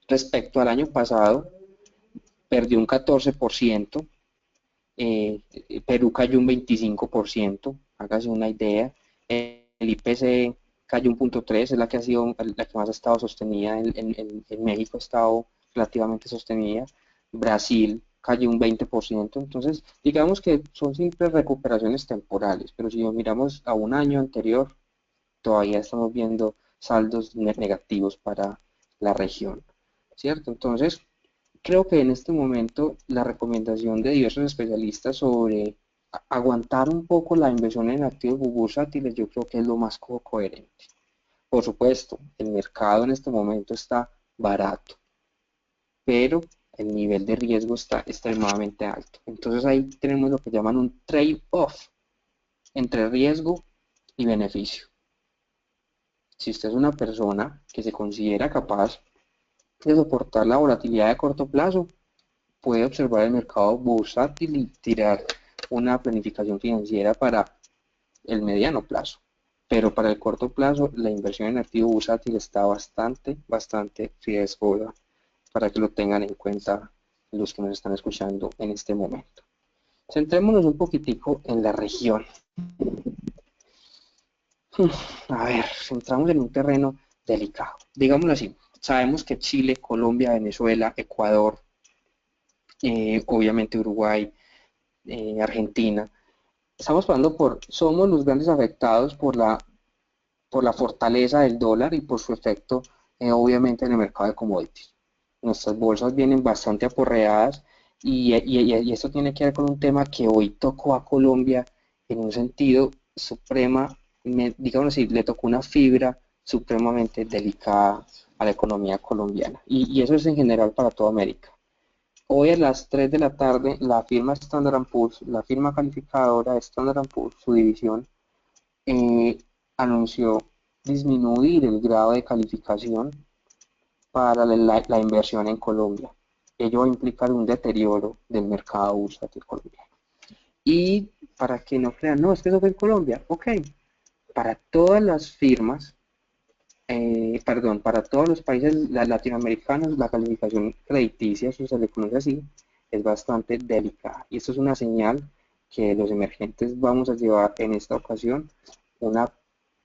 respecto al año pasado perdió un 14%, Perú cayó un 25%, hágase una idea, el IPC cayó un 0.3, es la que ha sido la que más ha estado sostenida, en México ha estado relativamente sostenida, Brasil cayó un 20%, entonces digamos que son simples recuperaciones temporales, pero si lo miramos a un año anterior, todavía estamos viendo saldos negativos para la región, ¿cierto? Entonces, creo que en este momento la recomendación de diversos especialistas sobre aguantar un poco la inversión en activos bursátiles, yo creo que es lo más coherente. Por supuesto, el mercado en este momento está barato, pero el nivel de riesgo está extremadamente alto. Entonces ahí tenemos lo que llaman un trade-off entre riesgo y beneficio. Si usted es una persona que se considera capaz de soportar la volatilidad de corto plazo, puede observar el mercado bursátil y tirar una planificación financiera para el mediano plazo. Pero para el corto plazo, la inversión en activo bursátil está bastante riesgosa para que lo tengan en cuenta los que nos están escuchando en este momento. Centrémonos un poquitico en la región. A ver, entramos en un terreno delicado. Digámoslo así, sabemos que Chile, Colombia, Venezuela, Ecuador, obviamente Uruguay, Argentina, somos los grandes afectados por la fortaleza del dólar y por su efecto, obviamente, en el mercado de commodities. Nuestras bolsas vienen bastante aporreadas y esto tiene que ver con un tema que hoy tocó a Colombia en un sentido digamos así, le tocó una fibra supremamente delicada a la economía colombiana. Y eso es en general para toda América. Hoy a las 3 de la tarde, la firma Standard Poor's, la firma calificadora de Standard Poor's, su división, eh, anunció disminuir el grado de calificación para la inversión en Colombia. Ello va a implicar un deterioro del mercado bursátil colombiano. Y para que no crean, no, es que eso fue en Colombia, ok, para todas las firmas perdón, para todos los países latinoamericanos, la calificación crediticia, si se le conoce así, es bastante delicada. Y esto es una señal que los emergentes vamos a llevar en esta ocasión una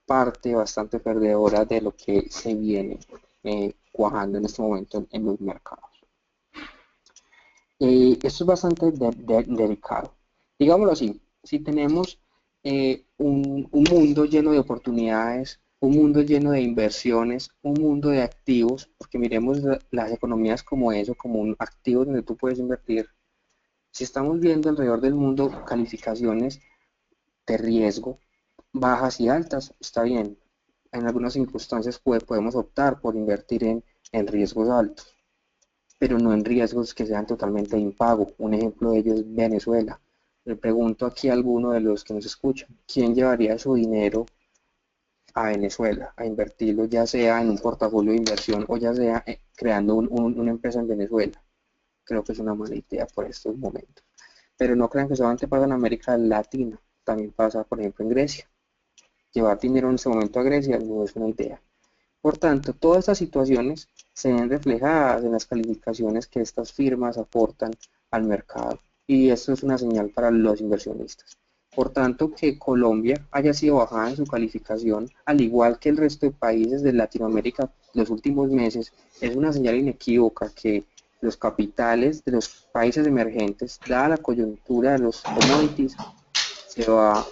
parte bastante perdedora de lo que se viene cuajando en este momento en los mercados. Esto es bastante delicado. Digámoslo así, si tenemos un mundo lleno de oportunidades, un mundo lleno de inversiones, un mundo de activos, porque miremos las economías como eso, como un activo donde tú puedes invertir. Si estamos viendo alrededor del mundo calificaciones de riesgo bajas y altas, está bien. En algunas circunstancias podemos optar por invertir en riesgos altos, pero no en riesgos que sean totalmente de impago. Un ejemplo de ello es Venezuela. Le pregunto aquí a alguno de los que nos escuchan, ¿quién llevaría su dinero a Venezuela a invertirlo, ya sea en un portafolio de inversión o ya sea creando una empresa en Venezuela? Creo que es una mala idea por estos momentos. Pero no crean que solamente pasa en América Latina, también pasa, por ejemplo, en Grecia. Llevar dinero en este momento a Grecia no es una idea. Por tanto, todas estas situaciones se ven reflejadas en las calificaciones que estas firmas aportan al mercado y esto es una señal para los inversionistas. Por tanto, que Colombia haya sido bajada en su calificación, al igual que el resto de países de Latinoamérica los últimos meses, es una señal inequívoca que los capitales de los países emergentes, dada la coyuntura de los commodities, se va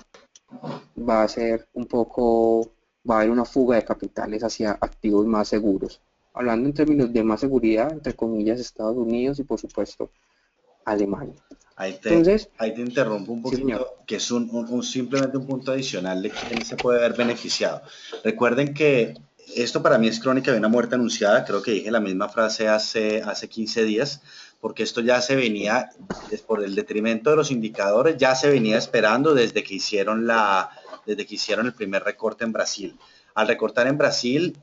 a ser un poco, va a haber una fuga de capitales hacia activos más seguros. Hablando en términos de más seguridad, entre comillas, Estados Unidos y por supuesto Alemania. Ahí te, Entonces, ahí te interrumpo un sí señor, poquito, que es simplemente un punto adicional de quién se puede ver beneficiado. Recuerden que esto para mí es crónica de una muerte anunciada, creo que dije la misma frase hace 15 días, porque esto ya se venía, es por el detrimento de los indicadores, ya se venía esperando desde que hicieron el primer recorte en Brasil. Al recortar en Brasil,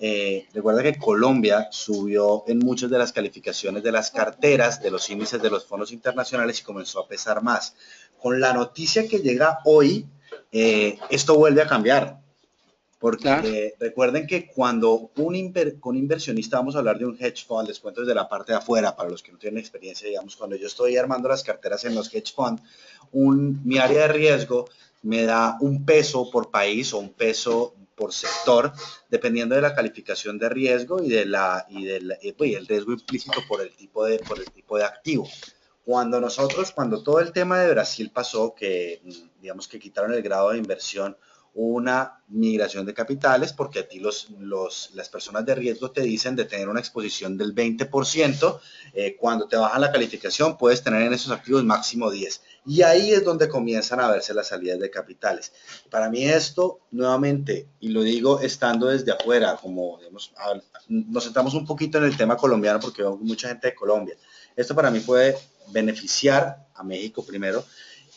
recuerda que Colombia subió en muchas de las calificaciones de las carteras, de los índices de los fondos internacionales y comenzó a pesar más. Con la noticia que llega hoy, esto vuelve a cambiar. claro, Porque recuerden que cuando un inversionista, vamos a hablar de un hedge fund, les cuento desde la parte de afuera, para los que no tienen experiencia, digamos, cuando yo estoy armando las carteras en los hedge fund, mi área de riesgo me da un peso por país o un peso por sector, dependiendo de la calificación de riesgo y el riesgo implícito por el tipo de activo. Cuando todo el tema de Brasil pasó, que digamos que quitaron el grado de inversión, una migración de capitales, porque a ti las personas de riesgo te dicen de tener una exposición del 20%, cuando te bajan la calificación puedes tener en esos activos máximo 10%. Y ahí es donde comienzan a verse las salidas de capitales. Para mí esto, nuevamente, y lo digo estando desde afuera, como digamos, nos centramos un poquito en el tema colombiano porque veo mucha gente de Colombia. Esto para mí puede beneficiar a México primero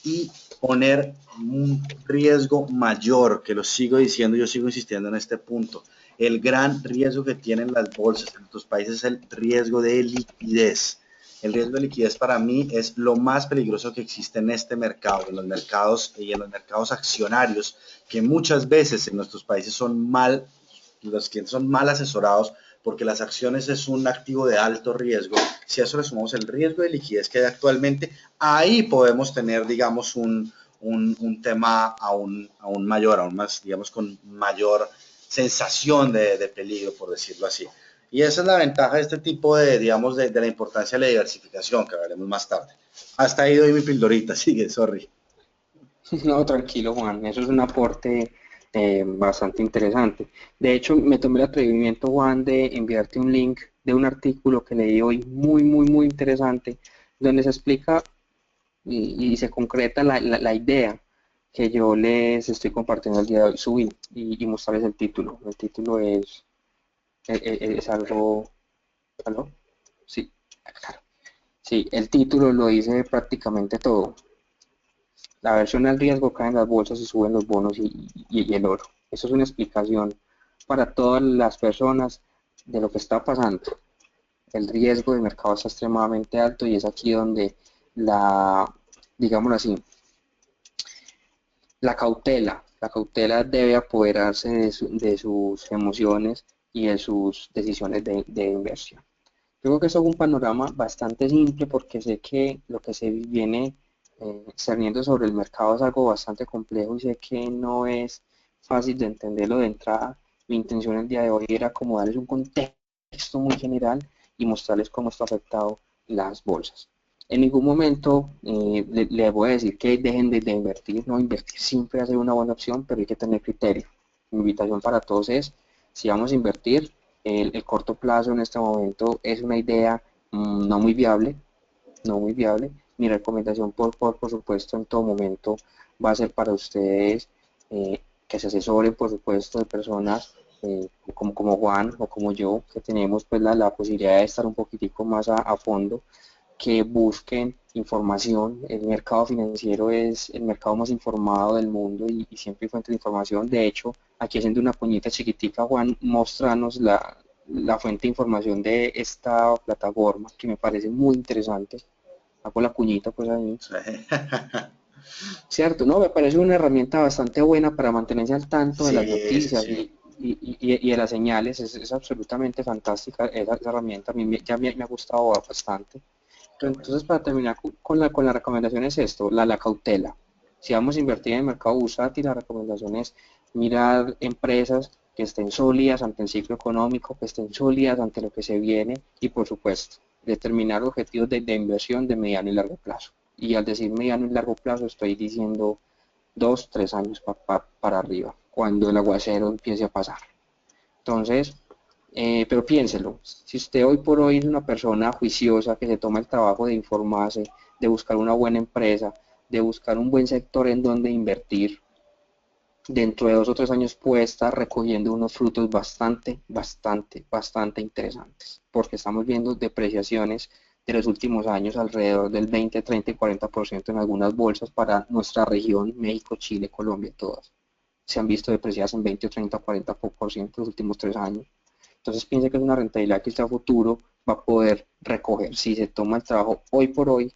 y poner un riesgo mayor, que lo sigo diciendo, yo sigo insistiendo en este punto. El gran riesgo que tienen las bolsas en otros países es el riesgo de liquidez. El riesgo de liquidez para mí es lo más peligroso que existe en este mercado, en los mercados y en los mercados accionarios, que muchas veces en nuestros países los clientes son mal asesorados porque las acciones es un activo de alto riesgo. Si a eso le sumamos el riesgo de liquidez que hay actualmente, ahí podemos tener, digamos, un tema aún mayor, aún más, digamos, con mayor sensación de peligro, por decirlo así. Y esa es la ventaja de este tipo digamos, de la importancia de la diversificación, que hablaremos más tarde. Hasta ahí doy mi pildorita, sigue, sorry. no, tranquilo Juan, eso es un aporte bastante interesante. De hecho, me tomé el atrevimiento, Juan, de enviarte un link de un artículo que leí hoy muy interesante, donde se explica y se concreta la idea que yo les estoy compartiendo el día de hoy, subí y mostrarles el título. El título es algo, ¿aló? Sí, claro. Sí, el título lo dice prácticamente todo. La versión al riesgo cae en las bolsas y suben los bonos y el oro. Eso es una explicación para todas las personas de lo que está pasando. El riesgo del mercado está extremadamente alto y es aquí donde digámoslo así, la cautela debe apoderarse de sus emociones y de sus decisiones de inversión. Yo creo que eso es un panorama bastante simple porque sé que lo que se viene cerniendo sobre el mercado es algo bastante complejo y sé que no es fácil de entenderlo de entrada. Mi intención el día de hoy era como darles un contexto muy general y mostrarles cómo esto ha afectado las bolsas. En ningún momento les voy a decir que dejen de invertir, no invertir siempre va a ser una buena opción, pero hay que tener criterio. Mi invitación para todos es, si vamos a invertir, el corto plazo en este momento es una idea no muy viable, no muy viable. Mi recomendación, por supuesto, en todo momento va a ser para ustedes que se asesoren, por supuesto, de personas como Juan o como yo, que tenemos pues la posibilidad de estar un poquitico más a fondo, que busquen información. El mercado financiero es el mercado más informado del mundo y siempre hay fuente de información. De hecho, aquí haciendo una puñita chiquitica, Juan, mostranos la fuente de información de esta plataforma que me parece muy interesante. Hago la cuñita pues ahí. Sí. Cierto, no, me parece una herramienta bastante buena para mantenerse al tanto de las Sí, sí, noticias sí. y de las señales. Es absolutamente fantástica esa herramienta. A mí ya me ha gustado bastante. Qué bueno. Entonces, para terminar con la recomendación es esto, la cautela. Si vamos a invertir en el mercado bursátil, la recomendación es mirar empresas que estén sólidas ante el ciclo económico, que estén sólidas ante lo que se viene y, por supuesto, determinar objetivos de inversión de mediano y largo plazo. Y al decir mediano y largo plazo estoy diciendo 2, 3 años para arriba, cuando el aguacero empiece a pasar. Entonces, pero piénselo, si usted hoy por hoy es una persona juiciosa que se toma el trabajo de informarse, de buscar una buena empresa, de buscar un buen sector en donde invertir, dentro de 2 o 3 años puede estar recogiendo unos frutos bastante interesantes, porque estamos viendo depreciaciones de los últimos años alrededor del 20, 30 y 40% en algunas bolsas para nuestra región, México, Chile, Colombia, todas. Se han visto depreciadas en 20 o 30 o 40% en los últimos 3 años. Entonces piense que es una rentabilidad que usted a futuro va a poder recoger si se toma el trabajo hoy por hoy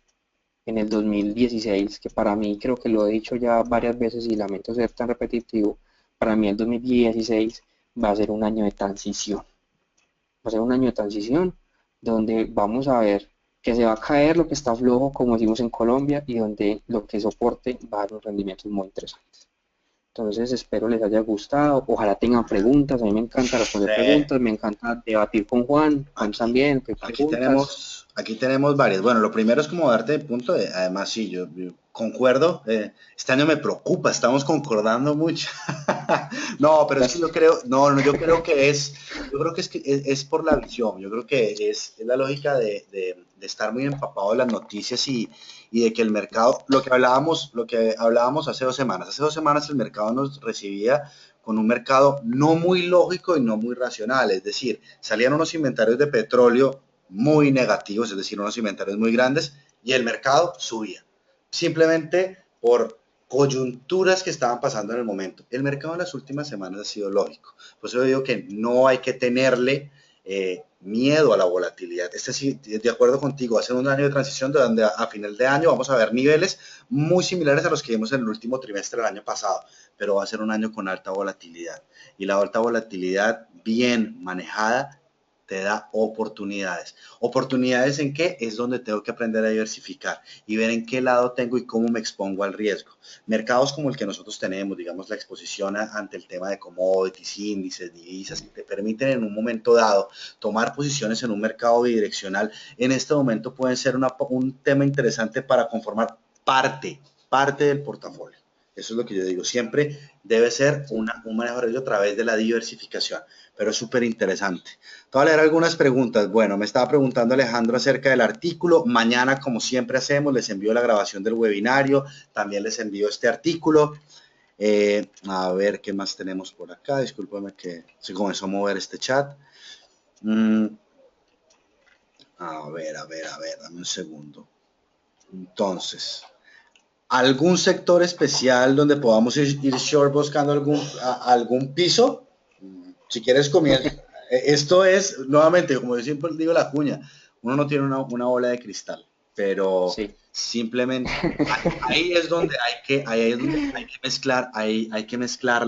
en el 2016, que para mí creo que lo he dicho ya varias veces y lamento ser tan repetitivo, para mí el 2016 va a ser un año de transición. Va a ser un año de transición donde vamos a ver que se va a caer lo que está flojo, como decimos en Colombia, y donde lo que soporte va a dar unos rendimientos muy interesantes. Entonces espero les haya gustado, ojalá tengan preguntas, a mí me encanta responder Sí. preguntas, me encanta debatir con Juan, Juan Aquí, también, ¿qué preguntas? aquí tenemos varias. Bueno, lo primero es como darte de punto de, además sí, yo concuerdo, este año me preocupa, estamos concordando mucho. No, pero es que yo creo, no, no, yo creo que es por la visión, yo creo que es la lógica de estar muy empapado de las noticias y de que el mercado, lo que hablábamos hace 2 semanas el mercado nos recibía con un mercado no muy lógico y no muy racional, es decir, salían unos inventarios de petróleo muy negativos, es decir, unos inventarios muy grandes, y el mercado subía, simplemente por coyunturas que estaban pasando en el momento. El mercado en las últimas semanas ha sido lógico, por eso yo digo que no hay que tenerle miedo a la volatilidad. Sí, de acuerdo contigo, va a ser un año de transición donde a final de año vamos a ver niveles muy similares a los que vimos en el último trimestre del año pasado, pero va a ser un año con alta volatilidad. Y la alta volatilidad bien manejada te da oportunidades. ¿Oportunidades en qué? Es donde tengo que aprender a diversificar y ver en qué lado tengo y cómo me expongo al riesgo. Mercados como el que nosotros tenemos, digamos la exposición ante el tema de commodities, índices, divisas, que te permiten en un momento dado tomar posiciones en un mercado bidireccional, en este momento pueden ser un tema interesante para conformar parte del portafolio. Eso es lo que yo digo. Siempre debe ser Sí. un manejo de riesgo a través de la diversificación, pero es súper interesante. Te voy a leer algunas preguntas. Bueno, me estaba preguntando Alejandro acerca del artículo. Mañana, como siempre hacemos, les envío la grabación del webinario. También les envío este artículo. A ver qué más tenemos por acá. Discúlpame que se comenzó a mover este chat. Dame un segundo. Entonces, ¿algún sector especial donde podamos ir short buscando algún piso? Si quieres comienza. Esto es, nuevamente, como yo siempre digo la cuña, uno no tiene una bola de cristal, pero Sí. simplemente ahí es donde hay que mezclar, hay que mezclar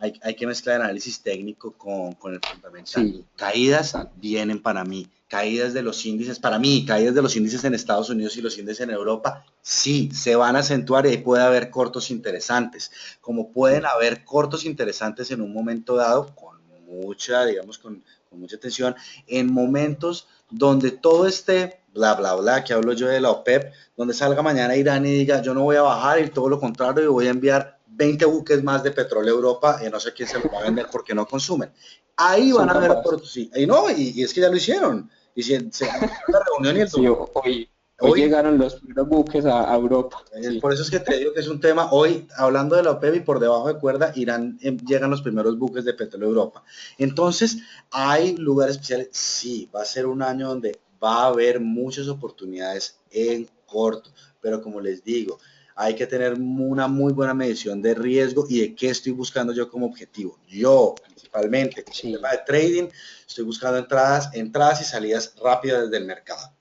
hay que mezclar el análisis técnico con el fundamental. Sí, Caídas total. vienen para mí, caídas de los índices, para mí, caídas de los índices en Estados Unidos y los índices en Europa, sí, se van a acentuar y ahí puede haber cortos interesantes, como pueden haber cortos interesantes en un momento dado, con mucha, digamos, con mucha atención, en momentos donde todo esté bla, bla, bla, que hablo yo de la OPEP, donde salga mañana Irán y diga, yo no voy a bajar y todo lo contrario, yo voy a enviar 20 buques más de petróleo a Europa y no sé quién se los va a vender porque no consumen. Ahí Son van a haber, capaces. sí, y no, y es que ya lo hicieron. Y si se la reunión y el Sí, domingo, hoy hoy, llegaron los primeros buques a Europa. Sí, por eso es que te digo que es un tema, hoy hablando de la OPEP y por debajo de cuerda, Irán llegan los primeros buques de petróleo a Europa. Entonces, hay lugares especiales, sí, va a ser un año donde va a haber muchas oportunidades en corto, pero como les digo, hay que tener una muy buena medición de riesgo y de qué estoy buscando yo como objetivo. Yo, principalmente, como sí, tema de trading, estoy buscando entradas y salidas rápidas del mercado.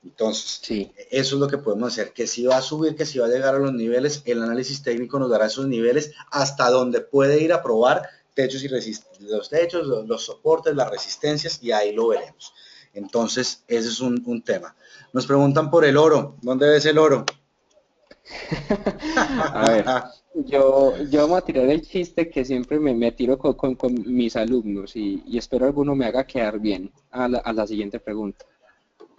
Entonces, sí. eso es lo que podemos hacer, que si va a subir, que si va a llegar a los niveles, el análisis técnico nos dará esos niveles hasta donde puede ir a probar techos y los techos, los soportes, las resistencias y ahí lo veremos. Entonces, ese es un tema. Nos preguntan por el oro, ¿dónde ves el oro? A ver, yo voy a tirar el chiste que siempre me tiro con mis alumnos y espero alguno me haga quedar bien a la siguiente pregunta.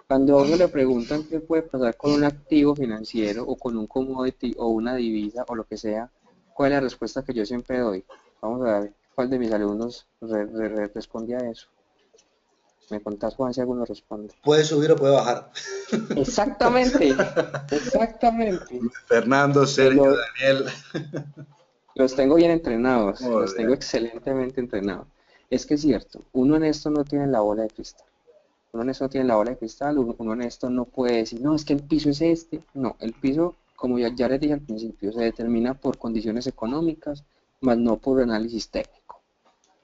Cuando a uno le preguntan qué puede pasar con un activo financiero o con un commodity o una divisa o lo que sea, ¿cuál es la respuesta que yo siempre doy? Vamos a ver cuál de mis alumnos responde a eso. ¿Me contás, Juan, si alguno responde? Puede subir o puede bajar. Exactamente, exactamente. Fernando, El, Sergio, Daniel. Los tengo bien entrenados, Muy los tengo bien. excelentemente entrenados. Es que es cierto, uno en esto no tiene la bola de cristal. Uno en esto no tiene la bola de cristal, uno en esto no puede decir, no, es que el piso es este. No, el piso, como ya les dije al principio, se determina por condiciones económicas, más no por análisis técnico.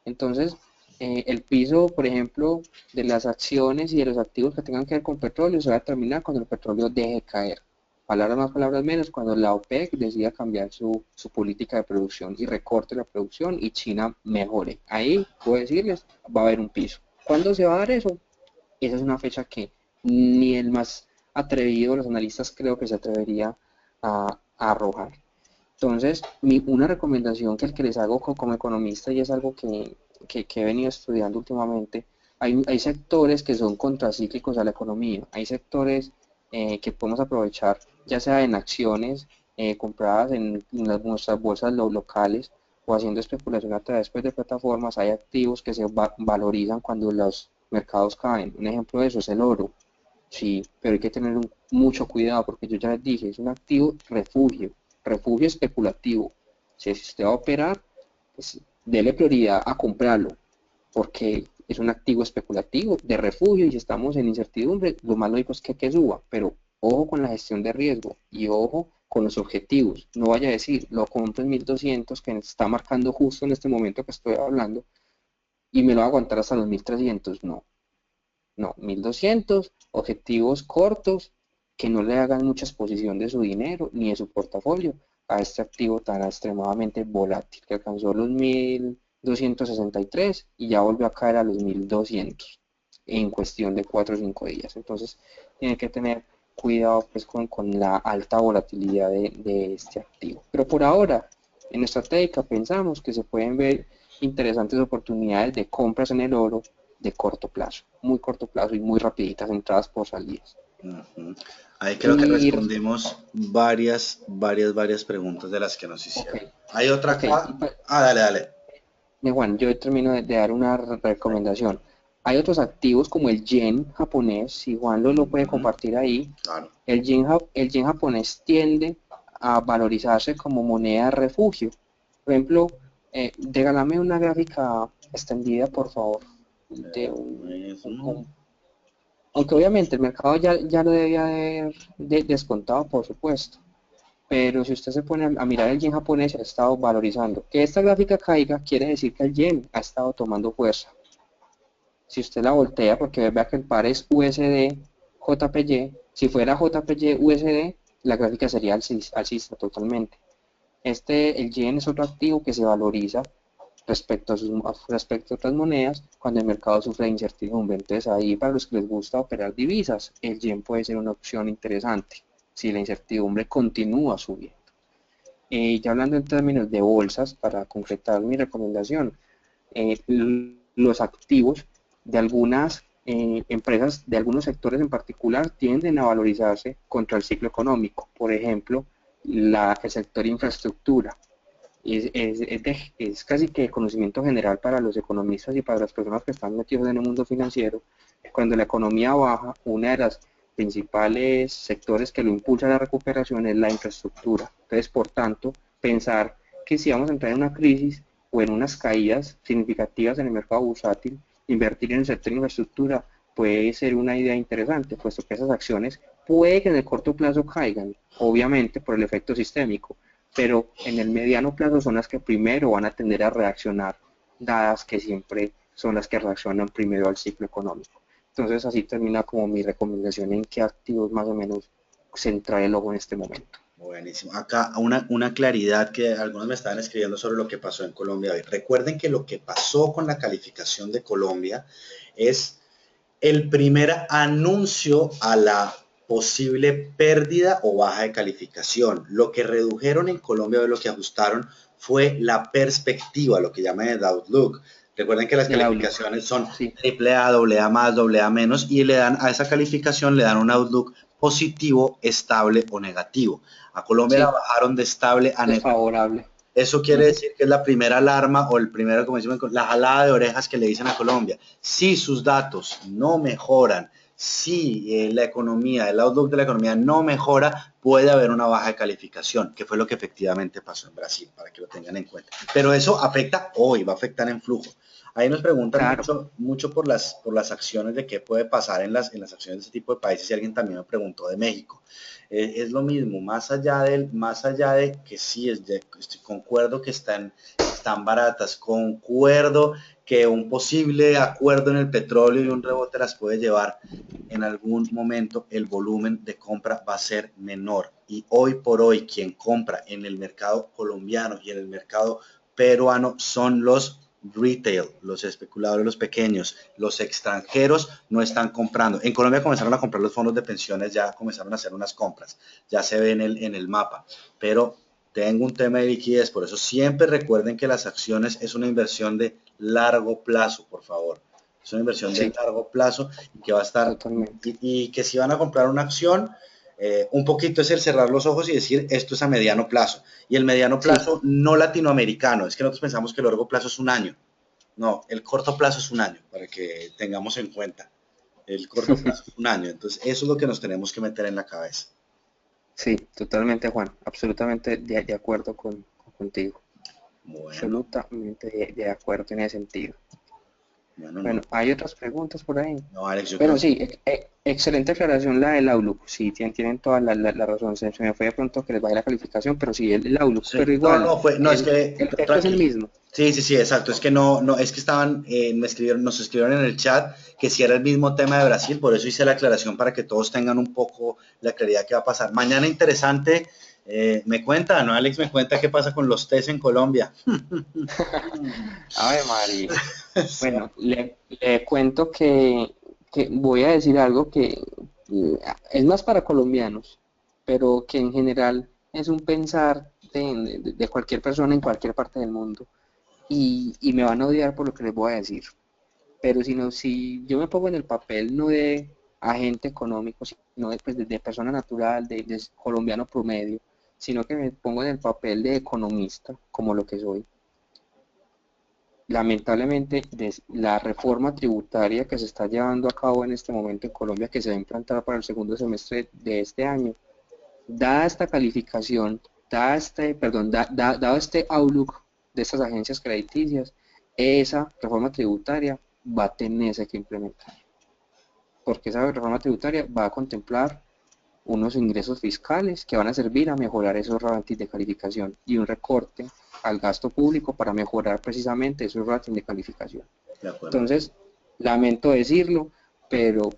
Entonces, el piso, por ejemplo, de las acciones y de los activos que tengan que ver con petróleo se va a determinar cuando el petróleo deje de caer. Palabras más, palabras menos, cuando la OPEC decida cambiar su política de producción y recorte la producción y China mejore. Ahí, puedo decirles, va a haber un piso. ¿Cuándo se va a dar eso? Esa es una fecha que ni el más atrevido de los analistas creo que se atrevería a arrojar. Entonces, una recomendación que les hago como economista y es algo que he venido estudiando últimamente, hay sectores que son contracíclicos a la economía, hay sectores que podemos aprovechar, ya sea en acciones compradas en nuestras bolsas locales o haciendo especulación a través pues, de plataformas, hay activos que se valorizan cuando los mercados caen. Un ejemplo de eso es el oro. Sí, pero hay que tener mucho cuidado porque yo ya les dije, es un activo refugio, refugio especulativo. Si usted va a operar, pues dele prioridad a comprarlo porque es un activo especulativo de refugio y si estamos en incertidumbre, lo más lógico es que suba, pero ojo con la gestión de riesgo y ojo con los objetivos. No vaya a decir, lo compro en 1200 que está marcando justo en este momento que estoy hablando y me lo va a aguantar hasta los 1300. No, no, 1200 objetivos cortos que no le hagan mucha exposición de su dinero ni de su portafolio a este activo tan extremadamente volátil que alcanzó los 1263 y ya volvió a caer a los 1200 en cuestión de 4 o 5 días. Entonces, tienen que tener cuidado pues con la alta volatilidad de este activo. Pero por ahora, en estratégica pensamos que se pueden ver interesantes oportunidades de compras en el oro de corto plazo, muy corto plazo y muy rapiditas entradas por salidas. Ujú. Ahí creo que Y respondimos varias preguntas de las que nos ok, hicieron. Hay otra ok, acá. Ah, dale, dale. Juan, yo termino de dar una recomendación. Hay otros activos como el yen japonés, si Juan lo puede Ujú, compartir ahí, claro. el yen japonés tiende a valorizarse como moneda de refugio. Por ejemplo, regálame una gráfica extendida, por favor, de Mismo. aunque obviamente el mercado ya lo debía haber descontado, por supuesto. Pero si usted se pone a mirar el yen japonés, se ha estado valorizando. Que esta gráfica caiga quiere decir que el yen ha estado tomando fuerza. Si usted la voltea, porque vea que el par es USD JPY, si fuera JPY USD, la gráfica sería alcista totalmente. El yen es otro activo que se valoriza respecto a otras monedas cuando el mercado sufre de incertidumbre. Entonces ahí para los que les gusta operar divisas, el yen puede ser una opción interesante si la incertidumbre continúa subiendo. Ya hablando en términos de bolsas, para concretar mi recomendación, eh, los activos de algunas empresas, de algunos sectores en particular, tienden a valorizarse contra el ciclo económico. Por ejemplo, el sector infraestructura. Es casi que conocimiento general para los economistas y para las personas que están metidos en el mundo financiero. Cuando la economía baja, una de las principales sectores que lo impulsa a la recuperación es la infraestructura. Entonces, por tanto, pensar que si vamos a entrar en una crisis o en unas caídas significativas en el mercado bursátil, invertir en el sector de infraestructura puede ser una idea interesante, puesto que esas acciones puede que en el corto plazo caigan, obviamente por el efecto sistémico, pero en el mediano plazo son las que primero van a tender a reaccionar, dadas que siempre son las que reaccionan primero al ciclo económico. Entonces así termina como mi recomendación en qué activos más o menos centrar el ojo en este momento. Buenísimo. Acá una claridad que algunos me estaban escribiendo sobre lo que pasó en Colombia hoy. Recuerden que lo que pasó con la calificación de Colombia es el primer anuncio a la posible pérdida o baja de calificación. Lo que redujeron en Colombia o lo que ajustaron fue la perspectiva, lo que llaman el outlook. Recuerden que las El outlook, calificaciones son sí, AAA, AA más, AA menos y le dan a esa calificación le dan un outlook positivo, estable o negativo. A Colombia la sí, bajaron de estable a negativo. desfavorable. Eso Uh quiere -huh. decir que es la primera alarma o el primero, como decimos, la jalada de orejas que le dicen a Colombia. Si sus datos no mejoran, si la economía, el outlook de la economía no mejora, puede haber una baja de calificación, que fue lo que efectivamente pasó en Brasil, para que lo tengan en cuenta. Pero eso afecta hoy, va a afectar en flujo. Ahí nos preguntan Claro, mucho por las acciones de qué puede pasar en las acciones de ese tipo de países y alguien también me preguntó de México. Es lo mismo, más allá de que sí, concuerdo que están baratas, concuerdo que un posible acuerdo en el petróleo y un rebote las puede llevar en algún momento, el volumen de compra va a ser menor. Y hoy por hoy, quien compra en el mercado colombiano y en el mercado peruano son los retail, los especuladores, los pequeños, los extranjeros no están comprando. En Colombia comenzaron a comprar los fondos de pensiones, ya comenzaron a hacer unas compras, ya se ve en el mapa, pero tengo un tema de liquidez, por eso siempre recuerden que las acciones es una inversión de largo plazo, por favor. Es una inversión de sí, largo plazo y que va a estar, totalmente. y que si van a comprar una acción, un poquito es el cerrar los ojos y decir esto es a mediano plazo. Y el mediano Sí, plazo no latinoamericano, es que nosotros pensamos que el largo plazo es un año. No, el corto plazo es un año, para que tengamos en cuenta. El corto plazo es un año, entonces eso es lo que nos tenemos que meter en la cabeza. sí, totalmente, Juan. Absolutamente de acuerdo contigo. Bueno, Absolutamente de acuerdo en ese sentido. bueno, Bueno, no, hay otras preguntas por ahí. no, Alex, yo creo Pero que sí, excelente aclaración la del Outlook. Sí, tienen toda la razón. Se me fue de pronto que les baje la calificación, pero sí, el Outlook. sí. Pero No, igual, no, no, es que, el efecto es el tranquilo. mismo. Sí, sí, sí, exacto. Es que no, es que nos escribieron en el chat que si era el mismo tema de Brasil, por eso hice la aclaración para que todos tengan un poco la claridad que va a pasar. Mañana interesante, me cuenta, ¿no? Alex me cuenta qué pasa con los test en Colombia. Ave María. Sí. Bueno, le cuento que voy a decir algo que es más para colombianos, pero que en general es un pensar de cualquier persona en cualquier parte del mundo. Y me van a odiar por lo que les voy a decir. Pero si yo me pongo en el papel no de agente económico, sino pues, de persona natural, de colombiano promedio, sino que me pongo en el papel de economista, como lo que soy. Lamentablemente, la reforma tributaria que se está llevando a cabo en este momento en Colombia, que se va a implantar para el segundo semestre de este año, dada esta calificación, dado este outlook de estas agencias crediticias, esa reforma tributaria va a tenerse que implementar, porque esa reforma tributaria va a contemplar unos ingresos fiscales que van a servir a mejorar esos ratings de calificación y un recorte al gasto público para mejorar precisamente esos ratings de calificación. De acuerdo. Entonces, lamento decirlo, pero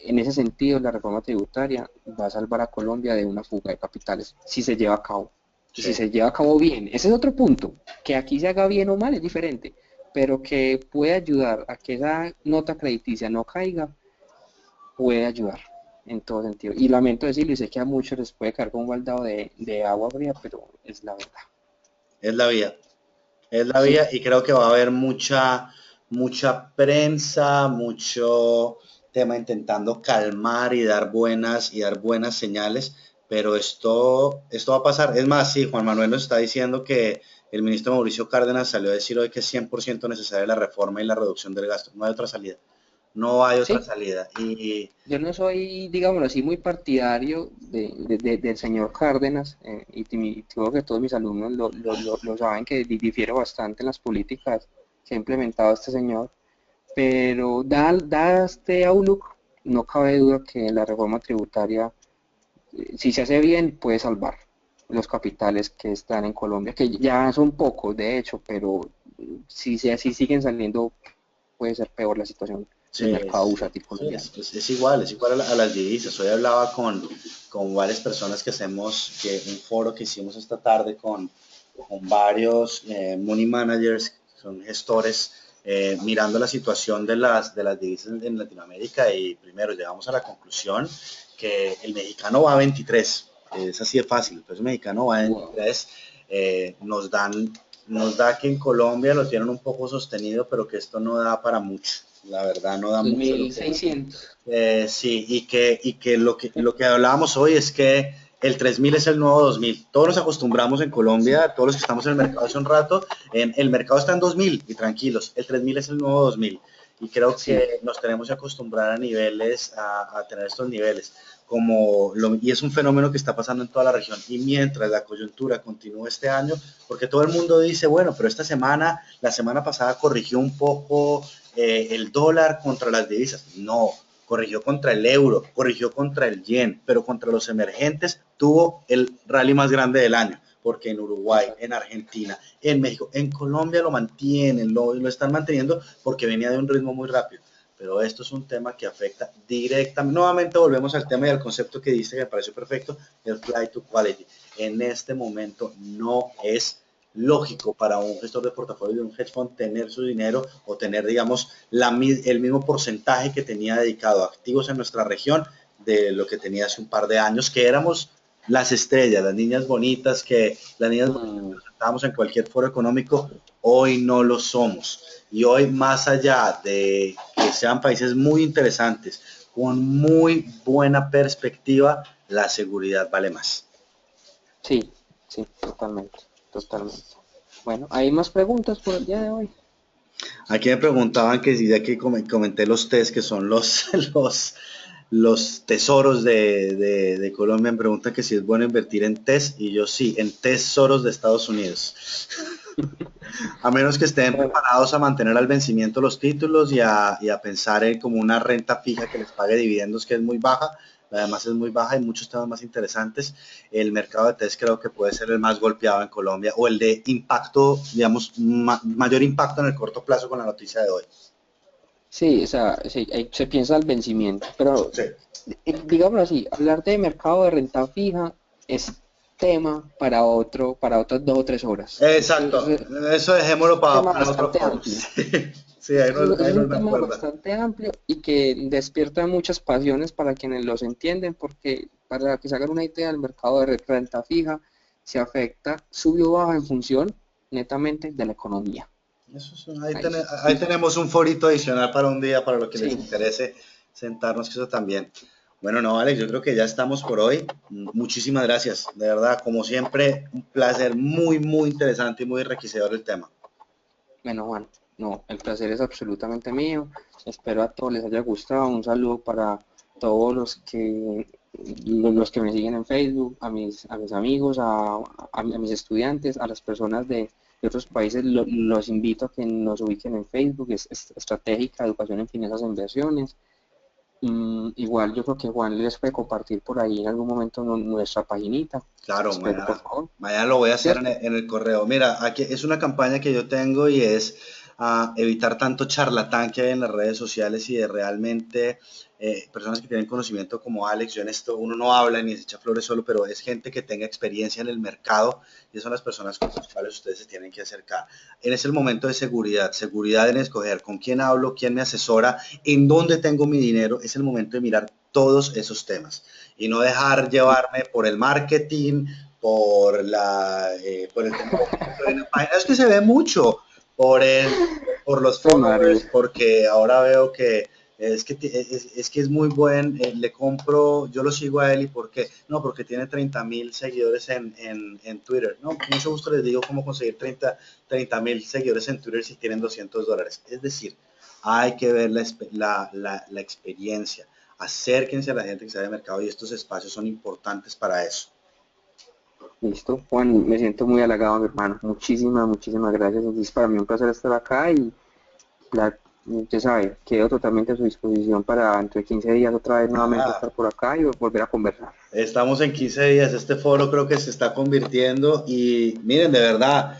en ese sentido la reforma tributaria va a salvar a Colombia de una fuga de capitales si se lleva a cabo. y Sí, si se lleva a cabo bien, ese es otro punto, que aquí se haga bien o mal es diferente, pero que puede ayudar a que esa nota crediticia no caiga, puede ayudar en todo sentido. Y lamento decirlo, y sé que a muchos les puede caer como un baldado de agua fría, pero es la verdad. es la vía. Es la Sí, vía y creo que va a haber mucha prensa, mucho tema intentando calmar y dar buenas señales, pero esto va a pasar. Es más, sí, Juan Manuel nos está diciendo que el ministro Mauricio Cárdenas salió a decir hoy que es 100% necesaria la reforma y la reducción del gasto. No hay otra salida. No hay otra sí, salida. Y yo no soy, digámoslo así, muy partidario del señor Cárdenas, y creo que todos mis alumnos lo saben que difiero bastante en las políticas que ha implementado este señor, pero dada este outlook, no cabe duda que la reforma tributaria, si se hace bien, puede salvar los capitales que están en Colombia, que ya son pocos, de hecho, pero si así siguen saliendo, puede ser peor la situación del sí, mercado sí, bursátil sí, colombiano. es igual a las divisas. Hoy hablaba con varias personas un foro que hicimos esta tarde con varios money managers, que son gestores, mirando la situación de las divisas en Latinoamérica y primero llegamos a la conclusión que el mexicano va a 23, es así de fácil, el peso mexicano va a Wow. 23, nos da que en Colombia lo tienen un poco sostenido, pero que esto no da para mucho, la verdad no da mucho lo que... 2600. Sí, y que lo que hablábamos hoy es que el 3000 es el nuevo 2000. Todos nos acostumbramos en Colombia, todos los que estamos en el mercado hace un rato, el mercado está en 2000 y tranquilos, el 3000 es el nuevo 2000. Y creo que Sí, nos tenemos que acostumbrar a niveles, a tener estos niveles. Y es un fenómeno que está pasando en toda la región. Y mientras la coyuntura continúe este año, porque todo el mundo dice, bueno, pero esta semana, la semana pasada corrigió un poco el dólar contra las divisas. No, corrigió contra el euro, corrigió contra el yen, pero contra los emergentes tuvo el rally más grande del año, porque en Uruguay, exacto. en Argentina, en México, en Colombia lo mantienen, lo están manteniendo porque venía de un ritmo muy rápido. Pero esto es un tema que afecta directamente. Nuevamente volvemos al tema y al concepto que dice que me pareció perfecto, el flight to quality. En este momento no es lógico para un gestor de portafolio de un hedge fund tener su dinero o tener, digamos, el mismo porcentaje que tenía dedicado a activos en nuestra región de lo que tenía hace un par de años, que éramos las estrellas, las niñas bonitas que Mm, presentábamos en cualquier foro económico, hoy no lo somos. Y hoy, más allá de que sean países muy interesantes, con muy buena perspectiva, la seguridad vale más. sí, sí, totalmente, totalmente. Bueno, ¿hay más preguntas por el día de hoy? Aquí me preguntaban que si ya que comenté los test que son los tesoros de Colombia, me preguntan que si es bueno invertir en test y yo sí, en tesoros de Estados Unidos. A menos que estén Bueno, preparados a mantener al vencimiento los títulos y a pensar en como una renta fija que les pague dividendos que es muy baja, además es muy baja y muchos temas más interesantes. El mercado de test creo que puede ser el más golpeado en Colombia o el de impacto, digamos, mayor impacto en el corto plazo con la noticia de hoy. sí, o sea, sí, se piensa al vencimiento, pero Sí. digámoslo así, hablar de mercado de renta fija es tema para otras 2 o 3 horas. Exacto, eso dejémoslo Un tema para otro bastante foro. amplio. Sí, ahí Eso ahí es nos un me tema acuerda. bastante amplio y que despierta muchas pasiones para quienes los entienden, porque para que se hagan una idea, el mercado de renta fija se afecta, sube o baja en función netamente de la economía. Ahí. Ahí tenemos un forito adicional para un día, para lo que les Sí, interese sentarnos, que eso también. Bueno, no, Alex, yo creo que ya estamos por hoy. Muchísimas gracias. De verdad, como siempre, un placer muy, muy interesante y muy enriquecedor el tema. bueno, Juan, no, el placer es absolutamente mío. Espero a todos les haya gustado. Un saludo para todos los que me siguen en Facebook, a mis amigos, a mis estudiantes, a las personas de otros países. Los invito a que nos ubiquen en Facebook, es Estratégica Educación en Finanzas e Inversiones. Igual yo creo que Juan les puede compartir por ahí en algún momento nuestra paginita. Claro, Espero, por favor, mañana lo voy a hacer ¿cierto? en el correo. Mira, aquí es una campaña que yo tengo y es a evitar tanto charlatán que hay en las redes sociales y de realmente personas que tienen conocimiento como Alex. Yo en esto uno no habla ni se echa flores solo, pero es gente que tenga experiencia en el mercado y son las personas con las cuales ustedes se tienen que acercar. Es el momento de seguridad, seguridad en escoger con quién hablo, quién me asesora, en dónde tengo mi dinero. Es el momento de mirar todos esos temas y no dejar llevarme por el marketing, por el tema de páginas que se ve mucho, por por los Sí, Mario. followers, porque ahora veo que es que es muy buen, le compro, yo lo sigo a él y ¿por qué? No, porque tiene 30.000 seguidores en Twitter. No, con mucho gusto les digo cómo conseguir 30.000 seguidores en Twitter si tienen $200. Es decir, hay que ver la experiencia. Acérquense a la gente que sabe de mercado y estos espacios son importantes para eso. Listo, Juan, me siento muy halagado, mi hermano. Muchísimas gracias. Es para mí un placer estar acá y usted sabe, quedo totalmente a su disposición para dentro de 15 días otra vez nuevamente Ah, estar por acá y volver a conversar. estamos en 15 días, este foro creo que se está convirtiendo y miren, de verdad,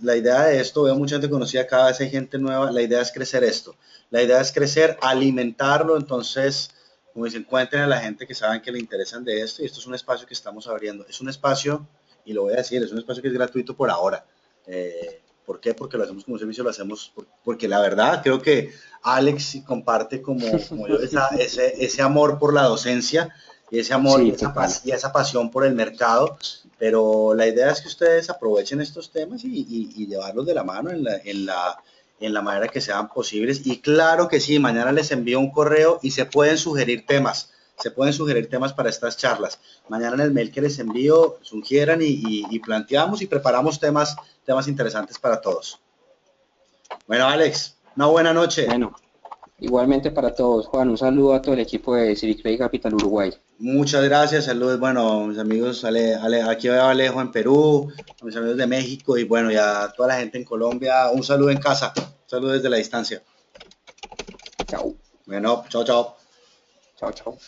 la idea de esto, veo mucha gente conocida, cada vez hay gente nueva, la idea es crecer esto, la idea es crecer, alimentarlo, entonces, como dicen, cuenten a la gente que saben que le interesan de esto y esto es un espacio que estamos abriendo, es un espacio, y lo voy a decir, es un espacio que es gratuito por ahora. ¿Por qué? Porque lo hacemos como servicio, lo hacemos porque la verdad creo que Alex comparte como yo ese amor por la docencia y ese amor Sí, total. y esa pasión por el mercado, pero la idea es que ustedes aprovechen estos temas y llevarlos de la mano en la manera que sean posibles. Y claro que sí, mañana les envío un correo y se pueden sugerir temas para estas charlas. Mañana en el mail que les envío, sugieran y planteamos y preparamos temas interesantes para todos. Bueno, Alex, una buena noche. Bueno, igualmente para todos, Juan, un saludo a todo el equipo de Civic Play Capital Uruguay. Muchas gracias, saludos, bueno, mis amigos, aquí veo a Alejo en Perú, a mis amigos de México y bueno, y a toda la gente en Colombia, un saludo en casa, un saludo desde la distancia. Chao, Bueno, chao, chao. chao.